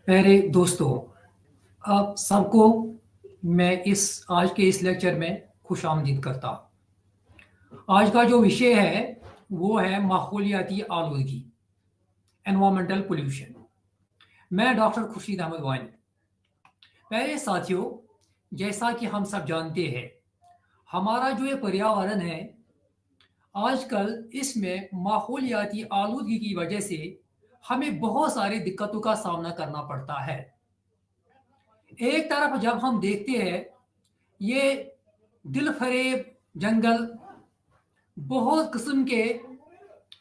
प्यारे दोस्तों, आप सबको मैं आज के इस लेक्चर में खुश आमदीद करता हूँ। आज का जो विषय है वो है माहौलियाती आलूदगी, एनवायरमेंटल पोल्यूशन। मैं डॉक्टर खुर्शीद अहमद वानी। प्यारे साथियों, जैसा कि हम सब जानते हैं, हमारा जो ये पर्यावरण है आजकल, इसमें माहौलियाती आलूदगी की वजह से हमें बहुत सारी दिक्कतों का सामना करना पड़ता है। एक तरफ जब हम देखते हैं ये दिलफरेब जंगल, बहुत किस्म के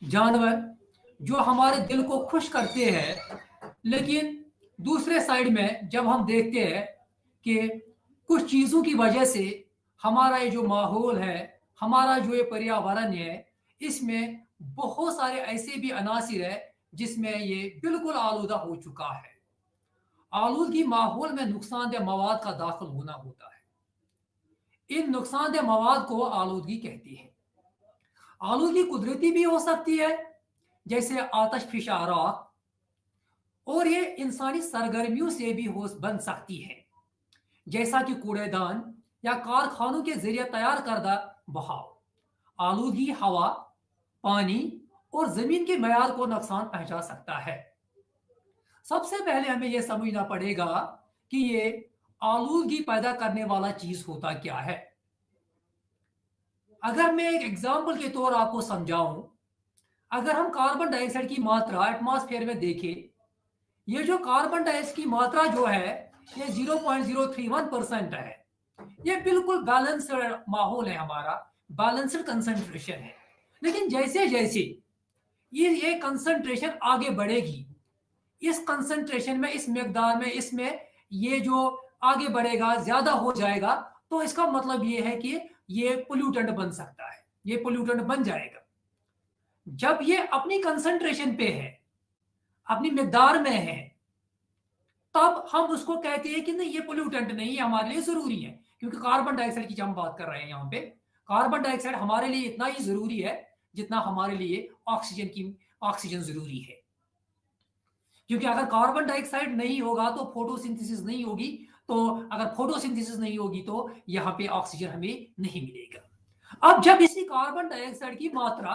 जानवर जो हमारे दिल को खुश करते हैं, लेकिन दूसरे साइड में जब हम देखते हैं कि कुछ चीज़ों की वजह से हमारा ये जो माहौल है, हमारा जो ये पर्यावरण है, इसमें बहुत सारे ऐसे भी अनासिर है जिसमें ये बिल्कुल आलूदा हो चुका है। आलूदगी माहौल में नुकसानदेह मवाद का दाखिल होना होता है। इन नुकसानदेह मवाद को आलूदगी कहती है। आलूदगी कुदरती भी हो सकती है, जैसे आतशफिशा आराक, और ये इंसानी सरगर्मियों से भी बन सकती है, जैसा कि कूड़ेदान या कारखानों के जरिए तैयार करदा बहाव। आलूदगी हवा, पानी और जमीन के मयार को नुकसान पहुंचा सकता है। सबसे पहले हमें यह समझना पड़ेगा कि ये आलूदगी पैदा करने वाला चीज होता क्या है। अगर मैं एक एग्जाम्पल के तौर आपको समझाऊं, अगर हम कार्बन डाइऑक्साइड की मात्रा एटमॉस्फेयर में देखें, ये जो कार्बन डाइऑक्साइड की मात्रा जो है ये 0.031% है। ये बिल्कुल बैलेंस्ड माहौल है, हमारा बैलेंस्ड कंसंट्रेशन है। लेकिन जैसे जैसे ये कंसंट्रेशन आगे बढ़ेगी, इस कंसंट्रेशन में, इस मिकदार में, इसमें ये जो आगे बढ़ेगा, ज्यादा हो जाएगा, तो इसका मतलब ये है कि ये पोल्यूटेंट बन सकता है, ये पोल्यूटेंट बन जाएगा। जब ये अपनी कंसंट्रेशन पे है, अपनी मिकदार में है, तब हम उसको कहते हैं कि नहीं, ये पोल्यूटेंट नहीं है, हमारे लिए जरूरी है। क्योंकि कार्बन डाइऑक्साइड की हम बात कर रहे हैं यहाँ पे, कार्बन डाइऑक्साइड हमारे लिए इतना ही जरूरी है जितना हमारे लिए ऑक्सीजन जरूरी है। क्योंकि अगर कार्बन डाइऑक्साइड नहीं होगा तो फोटोसिंथेसिस नहीं होगी, तो अगर फोटोसिंथेसिस नहीं होगी तो यहाँ पे ऑक्सीजन हमें नहीं मिलेगा। अब जब इसी कार्बन डाइऑक्साइड की मात्रा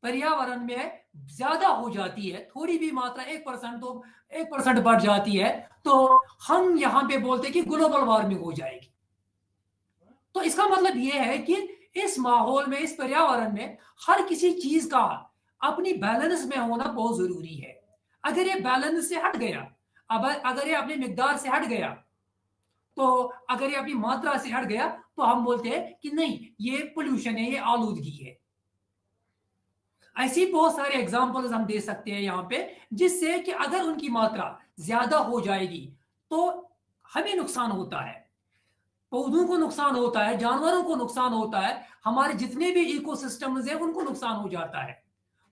पर्यावरण में ज्यादा हो जाती है, थोड़ी भी मात्रा 1% तो 1% बढ़ जाती है, तो हम यहाँ पे बोलते हैं कि ग्लोबल वार्मिंग हो जाएगी। तो इसका मतलब यह है कि इस माहौल में, इस पर्यावरण में हर किसी चीज का अपनी बैलेंस में होना बहुत जरूरी है। अगर ये बैलेंस से हट गया, अगर ये अपनी मिकदार से हट गया, तो अगर ये अपनी मात्रा से हट गया, तो हम बोलते हैं कि नहीं, ये पोल्यूशन है, ये आलूदगी है। ऐसी बहुत सारे एग्जांपल्स हम दे सकते हैं यहाँ पे, जिससे कि अगर उनकी मात्रा ज्यादा हो जाएगी तो हमें नुकसान होता है, पौधों को नुकसान होता है, जानवरों को नुकसान होता है, हमारे जितने भी इकोसिस्टम्स हैं उनको नुकसान हो जाता है।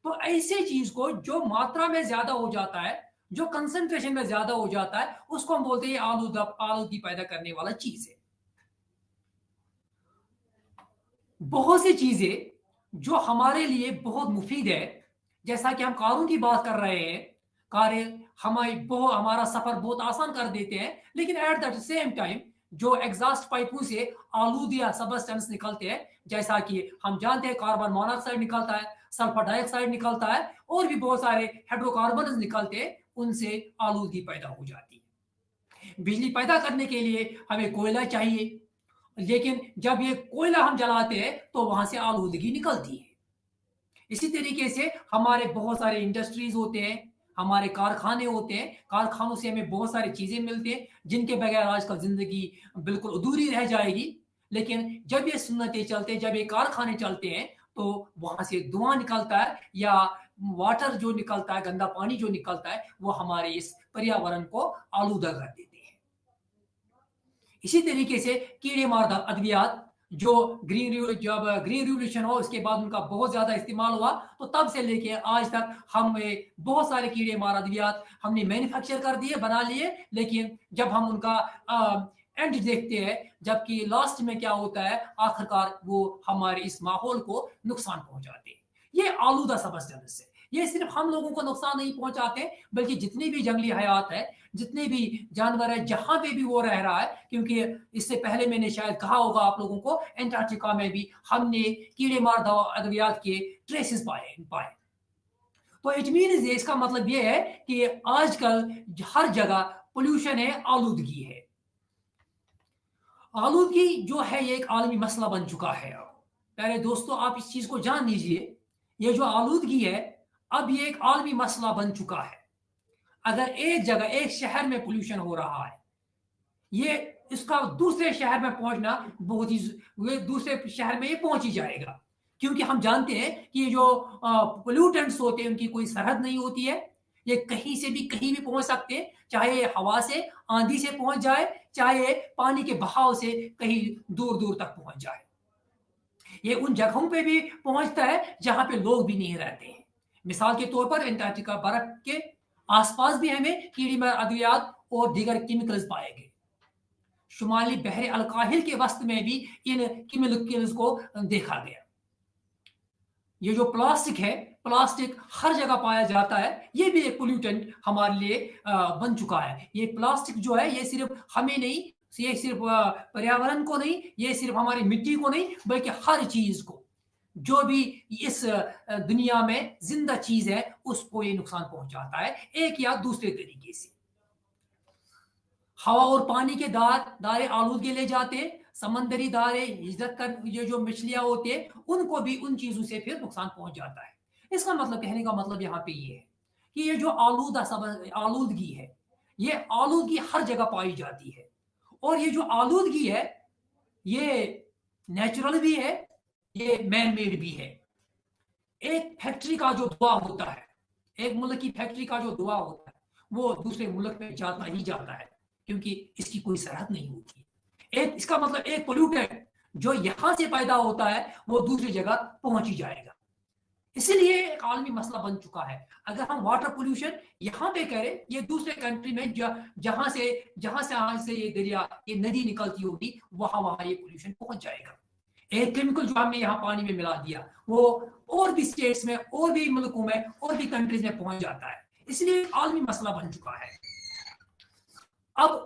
तो ऐसे चीज को जो मात्रा में ज्यादा हो जाता है, जो कंसंट्रेशन में ज्यादा हो जाता है, उसको हम बोलते हैं आलूदगी पैदा करने वाला चीज है। बहुत सी चीजें जो हमारे लिए बहुत मुफीद है, जैसा कि हम कारों की बात कर रहे हैं, कारें हमारा सफर बहुत आसान कर देते हैं, लेकिन एट द सेम टाइम जो एग्जॉस्ट पाइपों से आलूदिया सबस्टेंस निकलते हैं, जैसा कि हम जानते हैं कार्बन मोनोऑक्साइड निकलता है, सल्फर डाइऑक्साइड निकलता है, और भी बहुत सारे हाइड्रोकार्बन निकलते हैं, उनसे आलूदगी पैदा हो जाती है। बिजली पैदा करने के लिए हमें कोयला चाहिए, लेकिन जब ये कोयला हम जलाते हैं तो वहां से आलूदगी निकलती है। इसी तरीके से हमारे बहुत सारे इंडस्ट्रीज होते हैं, हमारे कारखाने होते हैं, कारखानों से हमें बहुत सारी चीजें मिलती हैं जिनके बगैर आजकल जिंदगी बिल्कुल अधूरी रह जाएगी। लेकिन जब ये सुन्नतें चलते हैं, जब ये कारखाने चलते हैं, तो वहां से धुआं निकलता है, या वाटर जो निकलता है, गंदा पानी जो निकलता है, वो हमारे इस पर्यावरण को आलूदा कर देते हैं। इसी तरीके से कीड़े मार अद्वियात, जब ग्रीन रिवोल्यूशन हो उसके बाद उनका बहुत ज्यादा इस्तेमाल हुआ, तो तब से लेके आज तक हम बहुत सारे कीड़े मार अद्वियात हमने मैन्युफैक्चर कर दिए, बना लिए, लेकिन जब हम उनका एंड देखते हैं, जबकि लास्ट में क्या होता है, आखिरकार वो हमारे इस माहौल को नुकसान पहुंचाते हैं। ये आलूदा सबस्टेंस है। ये सिर्फ हम लोगों को नुकसान नहीं पहुंचाते, बल्कि जितनी भी जंगली हयात है, जितने भी जानवर है, जहां पे भी वो रह रहा है, क्योंकि इससे पहले मैंने शायद कहा होगा आप लोगों को, एंटार्क्टिका में भी हमने कीड़े मार अद्वियात के ट्रेसेस पाए। तो इट मीन्स इसका मतलब ये है कि आजकल हर जगह पोल्यूशन है, आलूदगी है। आलूदगी जो है ये एक आलमी मसला बन चुका है। प्यारे दोस्तों, आप इस चीज को जान लीजिए, ये जो आलूदगी है अब ये एक आलमी मसला बन चुका है। अगर एक जगह, एक शहर में पोल्यूशन हो रहा है, ये इसका दूसरे शहर में पहुंचना बहुत ही, दूसरे शहर में ये पहुंच ही जाएगा, क्योंकि हम जानते हैं कि जो पोल्यूटेंट्स होते हैं उनकी कोई सरहद नहीं होती है। ये कहीं से भी कहीं भी पहुंच सकते हैं, चाहे हवा से, आंधी से पहुंच जाए, चाहे पानी के बहाव से कहीं दूर दूर तक पहुंच जाए। ये उन जगहों पे भी पहुंचता है जहां पे लोग भी नहीं रहते हैं। मिसाल के तौर पर एंटार्क्टिका बर्फ के आसपास भी हमें कीड़ीमार अद्वियात और दीगर केमिकल्स पाए गए। शुमाली बहरे अलकाहिल के वस्त में भी इन केमिकल्स को देखा गया। ये जो प्लास्टिक है, प्लास्टिक हर जगह पाया जाता है, ये भी एक पोल्यूटेंट हमारे लिए बन चुका है। ये प्लास्टिक जो है ये सिर्फ हमें नहीं, ये सिर्फ पर्यावरण को नहीं, ये सिर्फ हमारी मिट्टी को नहीं, बल्कि हर चीज को, जो भी इस दुनिया में जिंदा चीज है उसको ये नुकसान पहुंचाता है एक या दूसरे तरीके से। हवा और पानी के दारे आलूदगी ले जाते हैं, समंदरी दारे, हिजरत कर ये जो मछलियां होती है उनको भी उन चीजों से फिर नुकसान पहुंच जाता है। इसका मतलब, कहने का मतलब यहाँ पे ये है कि ये जो आलूदगी है, ये आलूदगी हर जगह पाई जाती है। और ये जो आलूदगी है ये नेचुरल भी है, ये मैन मेड भी है। एक फैक्ट्री का जो धुआं होता है, एक मुल्क की फैक्ट्री का जो धुआं होता है, वो दूसरे मुल्क में जाता ही जाता है, क्योंकि इसकी कोई सरहद नहीं होती। इसका मतलब एक पोल्यूटेंट जो यहां से पैदा होता है वो दूसरी जगह पहुंच ही जाएगा। इसीलिए एक आलमी मसला बन चुका है। अगर हम वाटर पोल्यूशन यहाँ पे करें, ये दूसरे कंट्री में जहां से ये दरिया, ये नदी निकलती होगी, वहां ये पोल्यूशन पहुंच जाएगा। एक केमिकल जो हमने यहाँ पानी में मिला दिया, वो और भी स्टेट्स में, और भी मुल्कों में, और भी कंट्रीज में पहुंच जाता है। इसलिए एक आलमी मसला बन चुका है। अब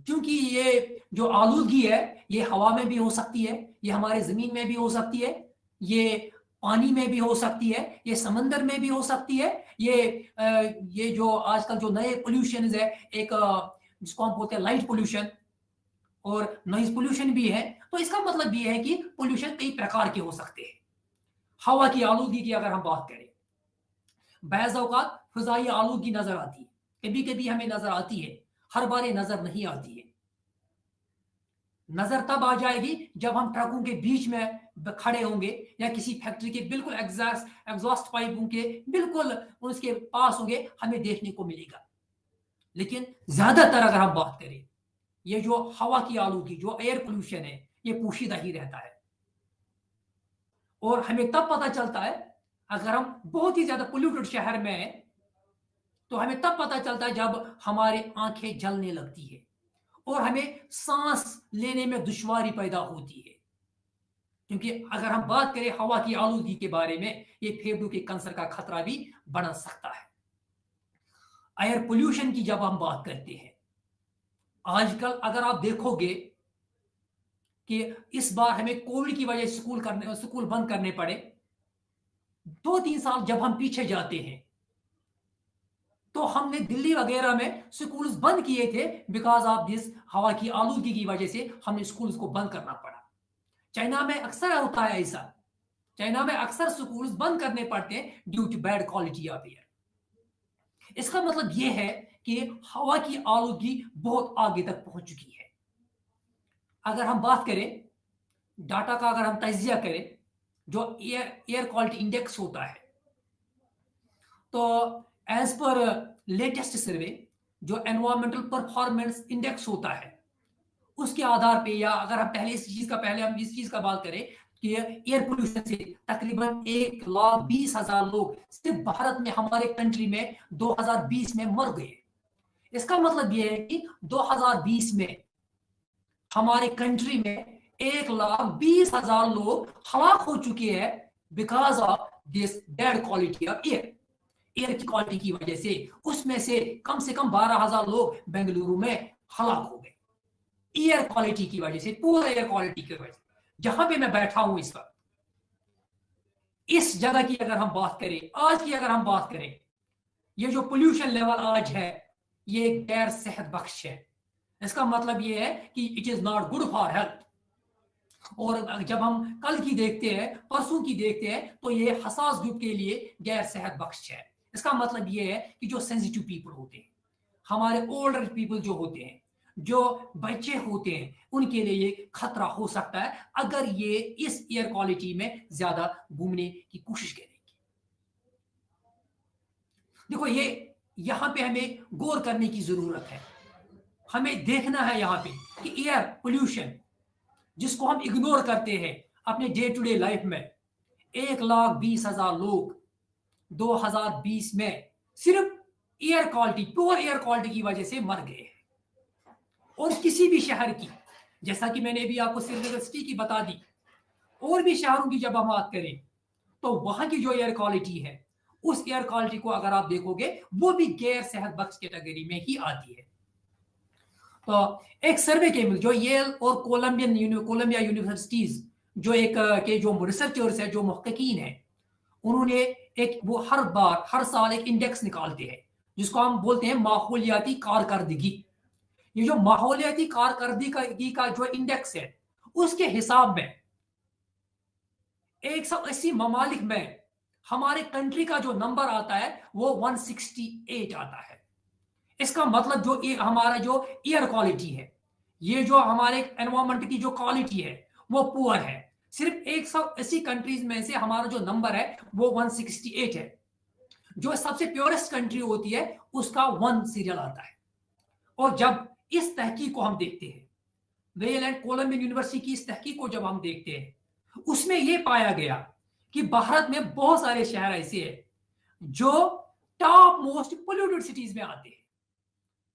क्योंकि ये जो आलूदगी है ये हवा में भी हो सकती है, ये हमारे जमीन में भी हो सकती है, ये पानी में भी हो सकती है, ये समंदर में भी हो सकती है, ये जो आजकल जो नए पोल्यूशन है, एक जिसको हम बोलते हैं लाइट पोल्यूशन और नॉइज पोल्यूशन भी है। तो इसका मतलब ये है कि पोल्यूशन कई प्रकार के हो सकते हैं। हवा की आलूदगी की अगर हम बात करें, बाज़ औक़ात फ़िज़ाई आलूदगी नजर आती है, कभी कभी हमें नजर आती है, हर बार ये नजर नहीं आती है। नजर तब आ जाएगी जब हम ट्रकों के बीच में खड़े होंगे या किसी फैक्ट्री के बिल्कुल एग्जॉस्ट पाइपों के बिल्कुल उसके पास होंगे, हमें देखने को मिलेगा। लेकिन ज्यादातर अगर हम बात करें, ये जो हवा की आलूदगी, जो एयर पोल्यूशन है, ये पोशीदा ही रहता है। और हमें तब पता चलता है अगर हम बहुत ही ज्यादा पोल्यूटेड शहर में हैं, तो हमें तब पता चलता है जब हमारी आंखें जलने लगती है और हमें सांस लेने में दुश्वारी पैदा होती है। क्योंकि अगर हम बात करें हवा की आलूदगी के बारे में, ये फेफड़ों के कैंसर का खतरा भी बढ़ सकता है। एयर पोल्यूशन की जब हम बात करते हैं, आजकल अगर आप देखोगे कि इस बार हमें कोविड की वजह से स्कूल बंद करने पड़े। 2-3 साल जब हम पीछे जाते हैं तो हमने दिल्ली वगैरह में स्कूल्स बंद किए थे, बिकॉज ऑफ दिस हवा की आलूदगी की वजह से हमने स्कूल्स को बंद करना पड़ा। चाइना में अक्सर होता है ऐसा, चाइना में अक्सर स्कूल्स बंद करने पड़ते हैं due to bad quality of air. इसका मतलब यह है कि हवा की आलूदगी बहुत आगे तक पहुंच चुकी है। अगर हम बात करें डाटा का, अगर हम तजिया करें, जो एयर क्वालिटी इंडेक्स होता है, तो एज पर लेटेस्ट सर्वे जो एनवायरमेंटल परफॉर्मेंस इंडेक्स होता है, उसके आधार पे, या अगर हम इस चीज का बात करें कि एयर पोल्यूशन से तकरीबन 1,20,000 लोग सिर्फ भारत में, हमारे कंट्री में 2020 में मर गए। इसका मतलब यह है कि 2020 में हमारे कंट्री में 1,20,000 लोग हलाक हो चुके हैं because of this bad quality of air. Air की क्वालिटी की वजह से उसमें से कम 12,000 लोग बेंगलुरु में हलाक हो गए एयर क्वालिटी की वजह से, पूरा एयर क्वालिटी की वजह से। जहां पे मैं बैठा हूं इस वक्त, इस जगह की अगर हम बात करें, आज की अगर हम बात करें, ये जो पोल्यूशन लेवल आज है ये गैर सेहत बख्श है। इसका मतलब ये है कि it is not good for health. और जब हम कल की देखते हैं, परसों की देखते हैं, तो ये हसास ग्रुप के लिए गैर सेहत बख्श है। इसका मतलब ये है कि जो सेंसिटिव पीपल होते हैं, हमारे ओल्डर पीपल जो होते हैं, जो बच्चे होते हैं, उनके लिए ये खतरा हो सकता है अगर ये इस एयर क्वालिटी में ज्यादा घूमने की कोशिश करेंगे। देखो, ये यहां पे हमें गौर करने की जरूरत है। हमें देखना है यहां पे कि एयर पोल्यूशन जिसको हम इग्नोर करते हैं अपने डे टू डे लाइफ में, 1,20,000 लोग 2020 में सिर्फ air quality, pure air quality की वजह से मर गए हैं। और किसी भी शहर की, जैसा कि मैंने भी आपको श्रीनगर सिटी की बता दी, और भी शहरों की जब हम बात करें तो वहां की जो एयर क्वालिटी है, उस एयर क्वालिटी को अगर आप देखोगे वो भी गैर सेहत बख्श कैटेगरी में ही आती है। तो एक सर्वे के जो येल और कोलंबिया यूनिवर्सिटीज जो एक के जो रिसर्चर्स है, जो मुहक्कीकीन है, उन्होंने एक वो हर साल एक इंडेक्स निकालते हैं जिसको हम बोलते हैं माहौलियाती कारकर्दगी। ये जो माहौलियाती कारकर्दगी का जो इंडेक्स है, उसके हिसाब में 180 ममालिक में हमारे कंट्री का जो नंबर आता है वो 168 आता है। इसका मतलब जो हमारा जो एयर क्वालिटी है, ये जो हमारे एनवायरमेंट की जो क्वालिटी है वो पुअर है। सिर्फ 180 कंट्रीज में से हमारा जो नंबर है वो 168 है। जो सबसे प्योरेस्ट कंट्री होती है उसका 1 सीरियल आता है। और जब इस तहकीक को हम देखते हैं, येल एंड कोलंबिया यूनिवर्सिटी की इस तहकीक को जब हम देखते हैं, उसमें यह पाया गया कि भारत में बहुत सारे शहर ऐसे हैं जो टॉप मोस्ट पोल्यूटेड सिटीज में आते हैं।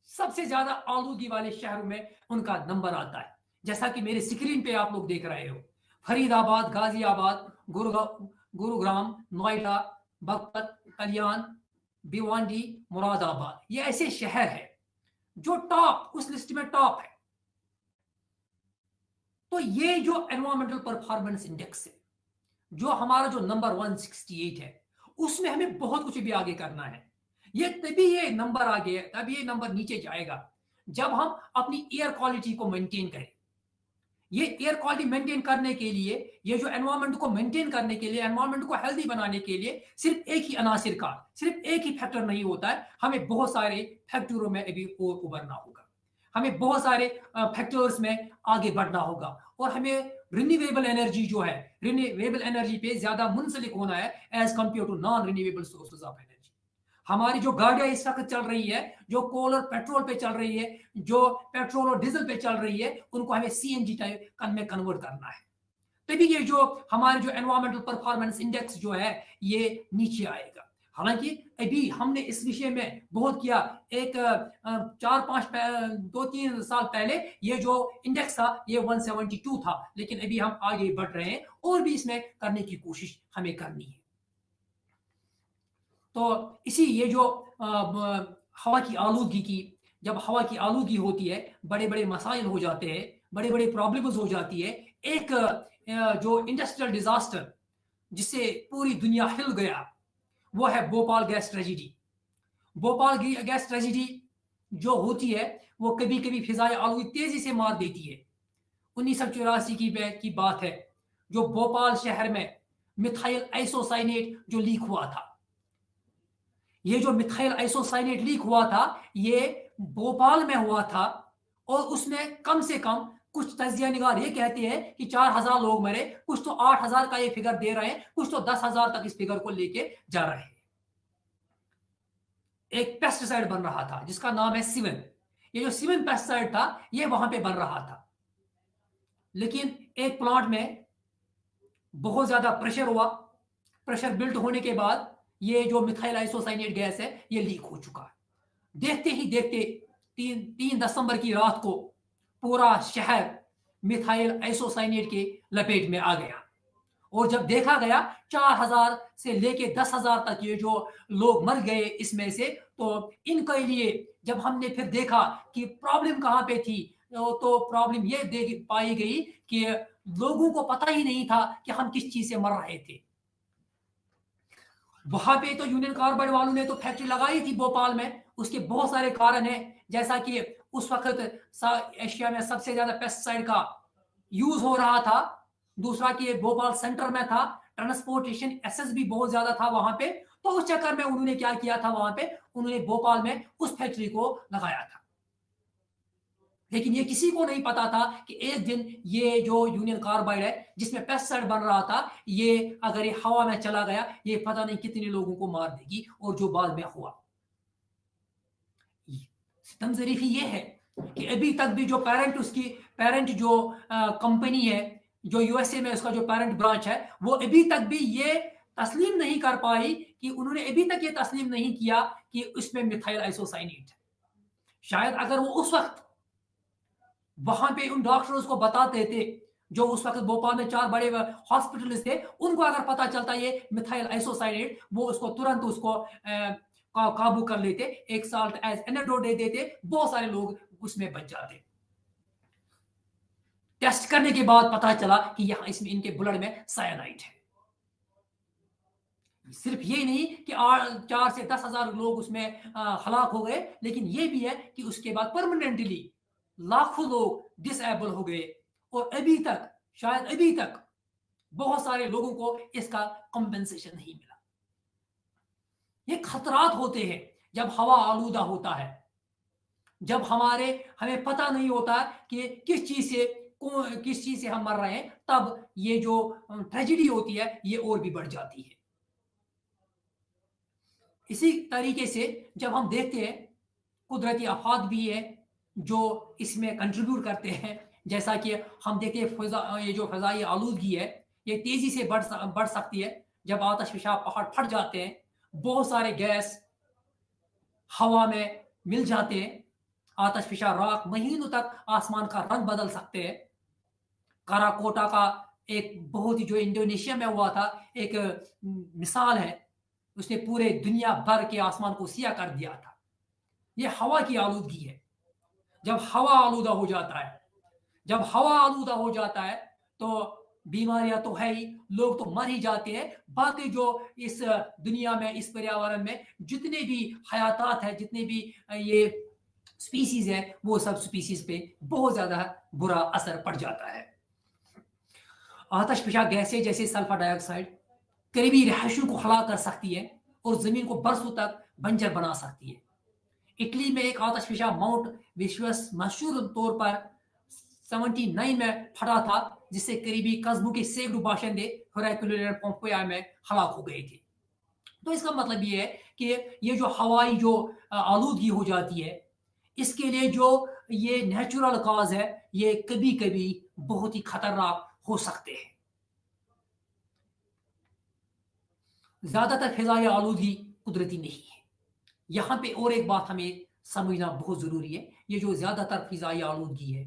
सबसे ज्यादा आलूगी वाले शहरों में उनका नंबर आता है, जैसा कि मेरे स्क्रीन पे आप लोग देख रहे हो। फरीदाबाद, गाजियाबाद, गुरुग्राम, नोएडा, बगपत, कल्याण, भिवांडी, मुरादाबाद, ये ऐसे शहर है जो टॉप, उस लिस्ट में टॉप है। तो ये जो एनवायरमेंटल परफॉर्मेंस इंडेक्स है, जो हमारा जो नंबर 168 है, उसमें हमें बहुत कुछ भी आगे करना है। ये तभी ये नंबर आगे, तभी ये नंबर नीचे जाएगा जब हम अपनी एयर क्वालिटी को मेंटेन करें। ये एयर क्वालिटी मेंटेन करने के लिए, ये जो एनवायरमेंट को मेंटेन करने के लिए, एनवायरमेंट को हेल्दी बनाने के लिए सिर्फ एक ही अनासिर का, सिर्फ एक ही फैक्टर नहीं होता है। हमें बहुत सारे फैक्टरों में अभी और उभरना होगा, हमें बहुत सारे फैक्टर्स में आगे बढ़ना होगा, और हमें रिन्यूएबल एनर्जी जो है, रिन्यूएबल एनर्जी पे ज्यादा मुंसलिक होना है as compared to non renewable sources of energy. हमारी जो गाड़ियां इस वक्त चल रही है, जो कोल और पेट्रोल पे चल रही है, जो पेट्रोल और डीजल पे चल रही है, उनको हमें सीएनजी टाइप में कन्वर्ट करना है। तभी ये जो हमारे जो एनवायरमेंटल परफॉर्मेंस इंडेक्स जो है ये नीचे आएगा। हालांकि अभी हमने इस विषय में बहुत किया, एक 2-3 साल पहले ये जो इंडेक्स था ये 172 था, लेकिन अभी हम आगे बढ़ रहे हैं और भी इसमें करने की कोशिश हमें करनी है। तो इसी ये जो हवा की आलूगी की, जब हवा की आलूगी होती है, बड़े बड़े मसाइल हो जाते हैं, बड़े बड़े प्रॉब्लम्स हो जाती है। एक जो इंडस्ट्रियल डिजास्टर जिससे पूरी दुनिया हिल गया, वो है Bhopal gas tragedy. Bhopal gas tragedy जो होती है वो कभी कभी फिजाई आलूगी तेजी से मार देती है। 1984 की बात है, जो भोपाल शहर में मिथाइल आइसोसाइनेट जो लीक हुआ था। ये जो मिथाइल आइसोसाइनेट लीक हुआ था ये भोपाल में हुआ था, और उसमें कम से कम कुछ तजिया निगार ये कहते हैं कि 4,000 लोग मरे, कुछ तो 8,000 का ये फिगर दे रहे हैं, कुछ तो 10,000 तक इस फिगर को लेके जा रहे हैं। एक पेस्टिसाइड बन रहा था जिसका नाम है सिवन। ये जो सिवन पेस्टिसाइड था ये वहां पे बन रहा था, लेकिन एक प्लांट में बहुत ज्यादा प्रेशर हुआ। प्रेशर बिल्ड होने के बाद ये जो मिथाइल आइसोसाइनेट गैस है ये लीक हो चुका है। देखते ही देखते 3 दिसंबर की रात को पूरा शहर मिथाइल आइसोसाइनेट के लपेट में आ गया, اور جب دیکھا گیا 4,000 سے لے کے 10,000 تک یہ جو لوگ مر گئے اس میں سے، تو ان کے لیے جب ہم نے پھر دیکھا کہ پرابلم کہاں پہ تھی، تو پرابلم یہ پائی گئی کہ لوگوں کو پتہ ہی نہیں تھا کہ ہم کس چیز سے مر رہے تھے۔ وہاں پہ تو یونین کاربائڈ والوں نے تو فیکٹری لگائی تھی بھوپال میں، اس کے بہت سارے کارن ہیں، جیسا کہ اس وقت ایشیا میں سب سے زیادہ پیسٹیسائڈ کا یوز ہو رہا تھا، دوسرا کہ بھوپال سینٹر میں تھا، ٹرانسپورٹیشن ایکسس بھی بہت زیادہ تھا وہاں پہ، تو اس چکر میں انہوں نے کیا کیا تھا، وہاں پہ انہوں نے بھوپال میں اس فیکٹری کو لگایا تھا۔ لیکن یہ کسی کو نہیں پتا تھا کہ ایک دن یہ جو یونین کاربائڈ ہے جس میں پیسٹیسائڈ بن رہا تھا، یہ اگر یہ ہوا میں چلا گیا، یہ پتہ نہیں کتنے لوگوں کو مار دے گی، اور جو بعد میں ہوا۔ ستم ظریفی یہ ہے کہ ابھی تک بھی جو پیرنٹ جو کمپنی ہے، جو یو ایس اے میں اس کا جو پیرنٹ برانچ ہے، وہ ابھی تک بھی یہ تسلیم نہیں کر پائی، کہ انہوں نے ابھی تک یہ تسلیم نہیں کیا کہ اس میں میتھائل آئسوسائنیٹ ہے۔ شاید اگر وہ اس وقت وہاں پہ ان ڈاکٹرز کو بتاتے تھے، جو اس وقت بھوپال میں 4 بڑے ہاسپٹلز تھے، ان کو اگر پتا چلتا یہ میتھائل آئسوسائنیٹ، وہ اس کو ترنت اس کو قابو کر لیتے، ایک سالٹ ایز اینیڈوٹ دے دیتے، بہت سارے لوگ اس میں بچ جاتے۔ ٹیسٹ کرنے کے بعد پتا چلا کہ یہاں اس میں ان کے بلڈ میں سائنائڈ ہے۔ صرف یہ نہیں کہ 4 سے 10,000 لوگ اس میں ہلاک ہو گئے، لیکن یہ بھی ہے کہ اس کے بعد پرماننٹلی لاکھوں لوگ ڈس ایبل ہو گئے، اور ابھی تک شاید ابھی تک بہت سارے لوگوں کو اس کا کمپنسیشن نہیں ملا۔ یہ خطرات ہوتے ہیں جب ہوا آلودہ ہوتا ہے، جب ہمیں پتہ نہیں ہوتا کہ کس چیز سے ہم مر رہے ہیں، تب یہ جو ٹریجڈی ہوتی ہے یہ اور بھی بڑھ جاتی ہے۔ اسی طریقے سے جب ہم دیکھتے ہیں قدرتی آفات بھی ہے جو اس میں کنٹریبیوٹ کرتے ہیں، جیسا کہ ہم دیکھتے ہیں یہ جو فضائی آلودگی ہے یہ تیزی سے بڑھ سکتی ہے جب آتش فشاں پہاڑ پھٹ جاتے ہیں، بہت سارے گیس ہوا میں مل جاتے ہیں، آتش فشاں راکھ مہینوں تک آسمان کا رنگ بدل سکتے ہیں۔ کاراکوٹا کا ایک بہت ہی جو انڈونیشیا میں ہوا تھا ایک مثال ہے، اس نے پورے دنیا بھر کے آسمان کو سیاہ کر دیا تھا۔ یہ ہوا کی آلودگی ہے۔ جب ہوا آلودہ ہو جاتا ہے تو بیماریاں تو ہے ہی، لوگ تو مر ہی جاتے ہیں، باقی جو اس دنیا میں اس پریاورن میں جتنے بھی حیاتات ہیں، جتنے بھی یہ سپیسیز ہے، وہ سب سپیسیز پہ بہت زیادہ برا اثر پڑ جاتا ہے۔ آتش فشاں گیسیں جیسے سلفر ڈائی آکسائڈ قریبی رہائشوں کو ہلاک کر سکتی ہے اور زمین کو برسوں تک بنجر بنا سکتی ہے۔ اٹلی میں ایک آتش فشاں ماؤنٹ ویسوس مشہور طور پر 79 میں پھٹا تھا، جس سے قریبی قصبوں کے سینکڑوں باشندے ہیراکلیون پومپیا میں ہلاک ہو گئے تھے۔ تو اس کا مطلب یہ ہے کہ یہ جو ہوائی جو آلودگی ہو جاتی ہے، اس کے لیے جو یہ نیچرل کاز ہے، یہ کبھی کبھی بہت ہی خطرناک ہو سکتے ہیں۔ زیادہ تر فضائی آلودگی قدرتی نہیں ہے۔ یہاں پہ اور ایک بات ہمیں سمجھنا بہت ضروری ہے، یہ جو زیادہ تر فضائی آلودگی ہے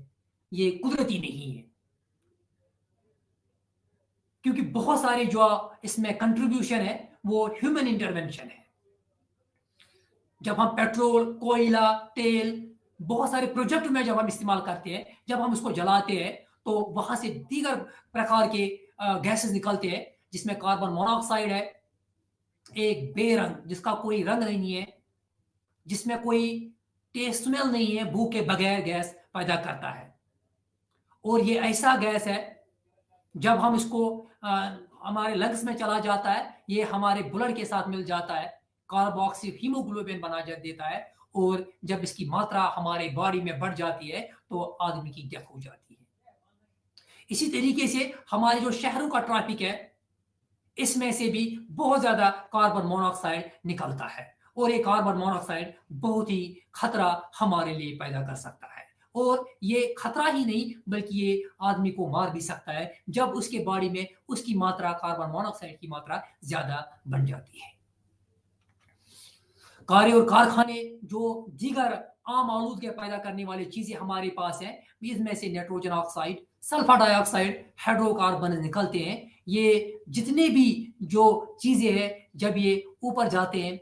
یہ قدرتی نہیں ہے، کیونکہ بہت سارے جو اس میں کنٹریبیوشن ہے وہ ہیومن انٹرونشن ہے۔ جب ہم پیٹرول، کوئلہ، تیل بہت سارے پروجیکٹ میں جب ہم استعمال کرتے ہیں، جب ہم اس کو جلاتے ہیں تو وہاں سے دیگر پرکار کے گیسز نکلتے ہیں، جس میں کاربن موناکسائڈ ہے، ایک بے رنگ جس کا کوئی رنگ نہیں ہے، جس میں کوئی ٹیسٹ سمیل نہیں ہے، بو کے بغیر گیس پیدا کرتا ہے۔ اور یہ ایسا گیس ہے جب ہم اس کو ہمارے لنگس میں چلا جاتا ہے، یہ ہمارے بلڈ کے ساتھ مل جاتا ہے، کاربوکسی ہیموگلوبن بنا دیتا ہے، اور جب اس کی ماترا ہمارے باڈی میں بڑھ جاتی ہے تو آدمی کی ڈیتھ ہو جاتی ہے۔ اسی طریقے سے ہمارے جو شہروں کا ٹریفک ہے، اس میں سے بھی بہت زیادہ کاربن موناکسائڈ نکلتا ہے، اور یہ کاربن موناکسائڈ بہت ہی خطرہ ہمارے لیے پیدا کر سکتا ہے، اور یہ خطرہ ہی نہیں بلکہ یہ آدمی کو مار بھی سکتا ہے جب اس کے باڈی میں اس کی ماترا کاربن موناکسائڈ کی ماترا زیادہ بن جاتی ہے۔ کاریں اور کارخانے جو دیگر عام آلودگی پیدا کرنے والی چیزیں ہمارے پاس ہیں، اس میں سے نائٹروجن آکسائڈ، سلفر ڈائی آکسائڈ، ہائیڈرو کاربن نکلتے ہیں، یہ جتنے بھی جو چیزیں ہیں جب یہ اوپر جاتے ہیں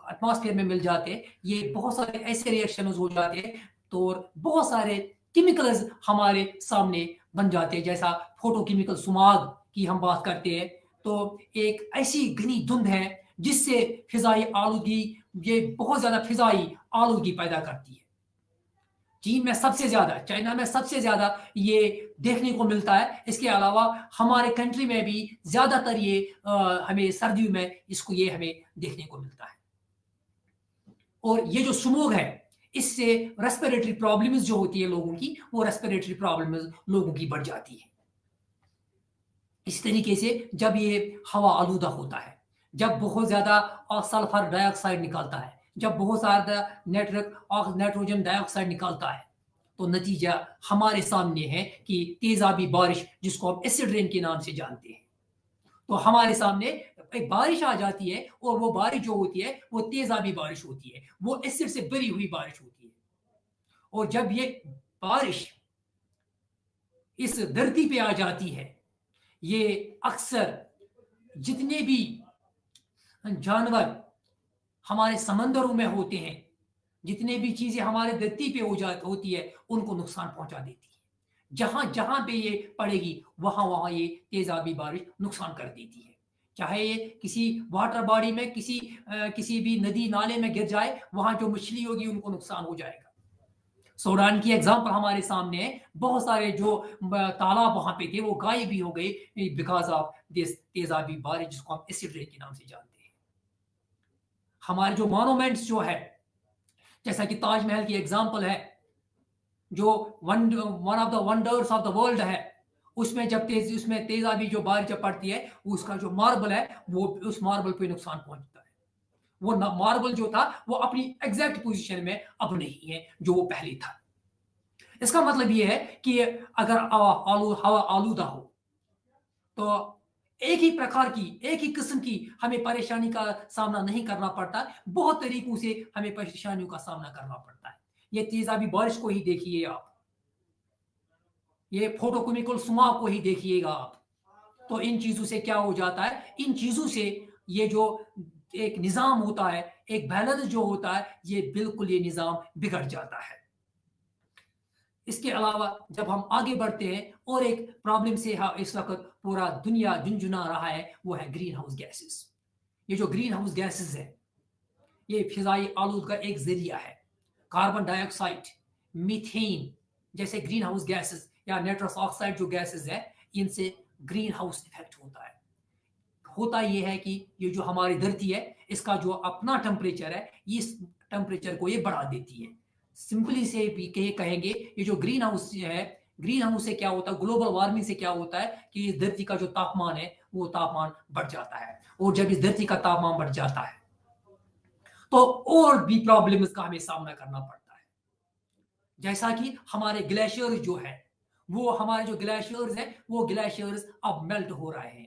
ایٹماسفیئر میں مل جاتے ہیں یہ بہت سارے ایسے ریئیکشنز ہو جاتے ہیں تو بہت سارے کیمیکلز ہمارے سامنے بن جاتے ہیں جیسا فوٹو کیمیکل سماگ کی ہم بات کرتے ہیں تو ایک ایسی گھنی دھند ہے جس سے فضائی آلودگی یہ بہت زیادہ فضائی آلودگی پیدا کرتی ہے چین میں سب سے زیادہ چائنا میں سب سے زیادہ یہ دیکھنے کو ملتا ہے اس کے علاوہ ہمارے کنٹری میں بھی زیادہ تر یہ ہمیں سردیوں میں اس کو یہ ہمیں دیکھنے کو ملتا ہے اور یہ جو سموگ ہے اس سے ریسپیریٹری پرابلمز جو ہوتی ہے لوگوں کی وہ ریسپیریٹری پرابلمز لوگوں کی بڑھ جاتی ہے اس طریقے سے جب یہ ہوا آلودہ ہوتا ہے جب بہت زیادہ سلفر ڈائی آکسائڈ نکالتا ہے جب بہت زیادہ نائٹروجن ڈائی آکسائڈ نکالتا ہے تو نتیجہ ہمارے سامنے ہے کہ تیزابی بارش جس کو ہم ایسڈ رین کے نام سے جانتے ہیں تو ہمارے سامنے ایک بارش آ جاتی ہے اور وہ بارش جو ہوتی ہے وہ تیزابی بارش ہوتی ہے وہ ایسڈ سے بھری ہوئی بارش ہوتی ہے اور جب یہ بارش اس دھرتی پہ آ جاتی ہے یہ اکثر جتنے بھی جانور ہمارے سمندروں میں ہوتے ہیں جتنے بھی چیزیں ہمارے دھرتی پہ ہوتی ہے ان کو نقصان پہنچا دیتی ہے جہاں جہاں پہ یہ پڑے گی وہاں یہ تیزابی بارش نقصان کر دیتی ہے چاہے یہ کسی واٹر باڈی میں کسی بھی ندی نالے میں گر جائے وہاں جو مچھلی ہوگی ان کو نقصان ہو جائے گا سوران کی ایگزامپل ہمارے سامنے ہے بہت سارے جو تالاب وہاں پہ تھے وہ غائب بھی ہو گئے بیکاز آف دس تیزابی بارش جس کو ہم ایسڈ رین کے نام سے جانتے ہیں ہمارے جو مانومنٹس جو ہے جیسا کہ تاج محل کی ایگزامپل ہے جو one of the wonders of the world ہے اس میں جب اس میں تیزابی جو بارش جب پڑتی ہے اس کا جو ماربل ہے وہ اس ماربل پہ نقصان پہنچتا ہے وہ ماربل جو تھا وہ اپنی ایگزیکٹ پوزیشن میں اب نہیں ہے جو وہ پہلے تھا اس کا مطلب یہ ہے کہ اگر ہوا آلودہ ہو تو ایک ہی پرکار کی ایک ہی قسم کی ہمیں پریشانی کا سامنا نہیں کرنا پڑتا بہت طریقوں سے ہمیں پریشانیوں کا سامنا کرنا پڑتا ہے یہ تیزابی بارش کو ہی دیکھیے آپ یہ فوٹو کیمیکل سماگ کو ہی دیکھیے گا آپ تو ان چیزوں سے کیا ہو جاتا ہے ان چیزوں سے یہ جو ایک نظام ہوتا ہے ایک بیلنس جو ہوتا ہے یہ بالکل یہ نظام بگڑ جاتا ہے اس کے علاوہ جب ہم آگے بڑھتے ہیں اور ایک پرابلم سے اس وقت پورا دنیا جنجنا رہا ہے وہ ہے گرین ہاؤس گیسز یہ جو گرین ہاؤس گیسز ہے یہ فضائی آلودگی کا ایک ذریعہ ہے کاربن ڈائی آکسائڈ میتھین جیسے گرین ہاؤس گیسز یا نائٹرس آکسائڈ جو گیسز ہے ان سے گرین ہاؤس ایفیکٹ ہوتا یہ ہے کہ یہ جو ہماری دھرتی ہے اس کا جو اپنا ٹمپریچر ہے اس ٹمپریچر کو یہ بڑھا دیتی ہے سمپلی سے بھی کہیں گے یہ جو گرین ہاؤس ہے گرین ہاؤس سے کیا ہوتا ہے گلوبل وارمنگ سے کیا ہوتا ہے کہ اس دھرتی کا جو تاپمان ہے وہ تاپمان بڑھ جاتا ہے اور جب اس دھرتی کا تاپمان بڑھ جاتا ہے تو اور بھی پرابلمز کا ہمیں سامنا کرنا پڑتا ہے جیسا کہ ہمارے گلیشیئرز جو ہے وہ ہمارے جو گلیشیئرز ہیں وہ گلیشیئرز اب میلٹ ہو رہے ہیں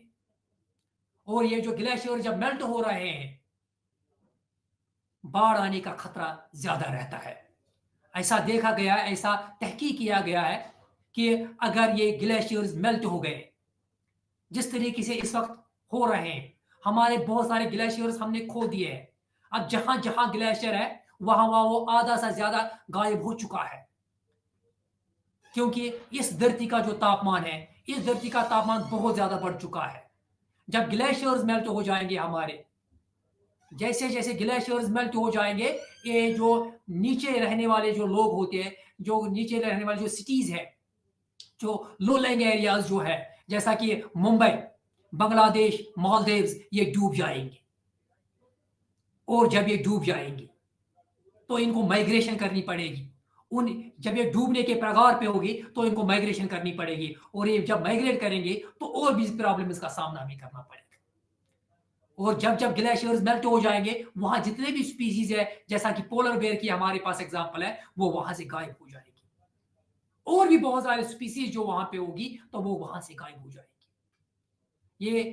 اور یہ جو گلیشیئر جب میلٹ ہو رہے ہیں باڑھ آنے کا خطرہ زیادہ رہتا ہے ایسا دیکھا گیا ہے ایسا تحقیق کیا گیا ہے کہ اگر یہ گلیشیئرز میلٹ ہو گئے جس طریقے سے اس وقت ہو رہے ہیں ہمارے بہت سارے گلیشیئرز ہم نے کھو دیے ہیں اب جہاں جہاں گلیشیئر ہے وہاں وہ آدھا سے زیادہ غائب ہو چکا ہے کیونکہ اس دھرتی کا جو تاپمان ہے اس دھرتی کا تاپمان بہت زیادہ بڑھ چکا ہے جب گلیشیئرز میلٹ ہو جائیں گے ہمارے جیسے جیسے گلیشیئرز میلٹ ہو جائیں گے یہ جو نیچے رہنے والے جو لوگ ہوتے ہیں جو نیچے رہنے والے جو سٹیز ہیں جو لو لینگ ایریاز جو ہے جیسا کہ ممبئی بنگلہ دیش مالدیوز یہ ڈوب جائیں گے اور جب یہ ڈوب جائیں گے تو ان کو مائگریشن کرنی پڑے گی جب یہ ڈوبنے کے پرگار پہ ہوگی تو ان کو مائگریشن کرنی پڑے گی اور یہ جب مائگریٹ کریں گے تو اور بھی پرابلمز کا سامنا بھی کرنا پڑے گا اور جب گلیشیئرز میلٹ ہو جائیں گے وہاں جتنے بھی سپیسیز ہے جیسا کہ پولر بیئر کی ہمارے پاس ایگزامپل ہے وہ وہاں سے غائب ہو جائے گی اور بھی بہت سارے سپیسیز جو وہاں پہ ہوگی تو وہ وہاں سے غائب ہو جائے گی یہ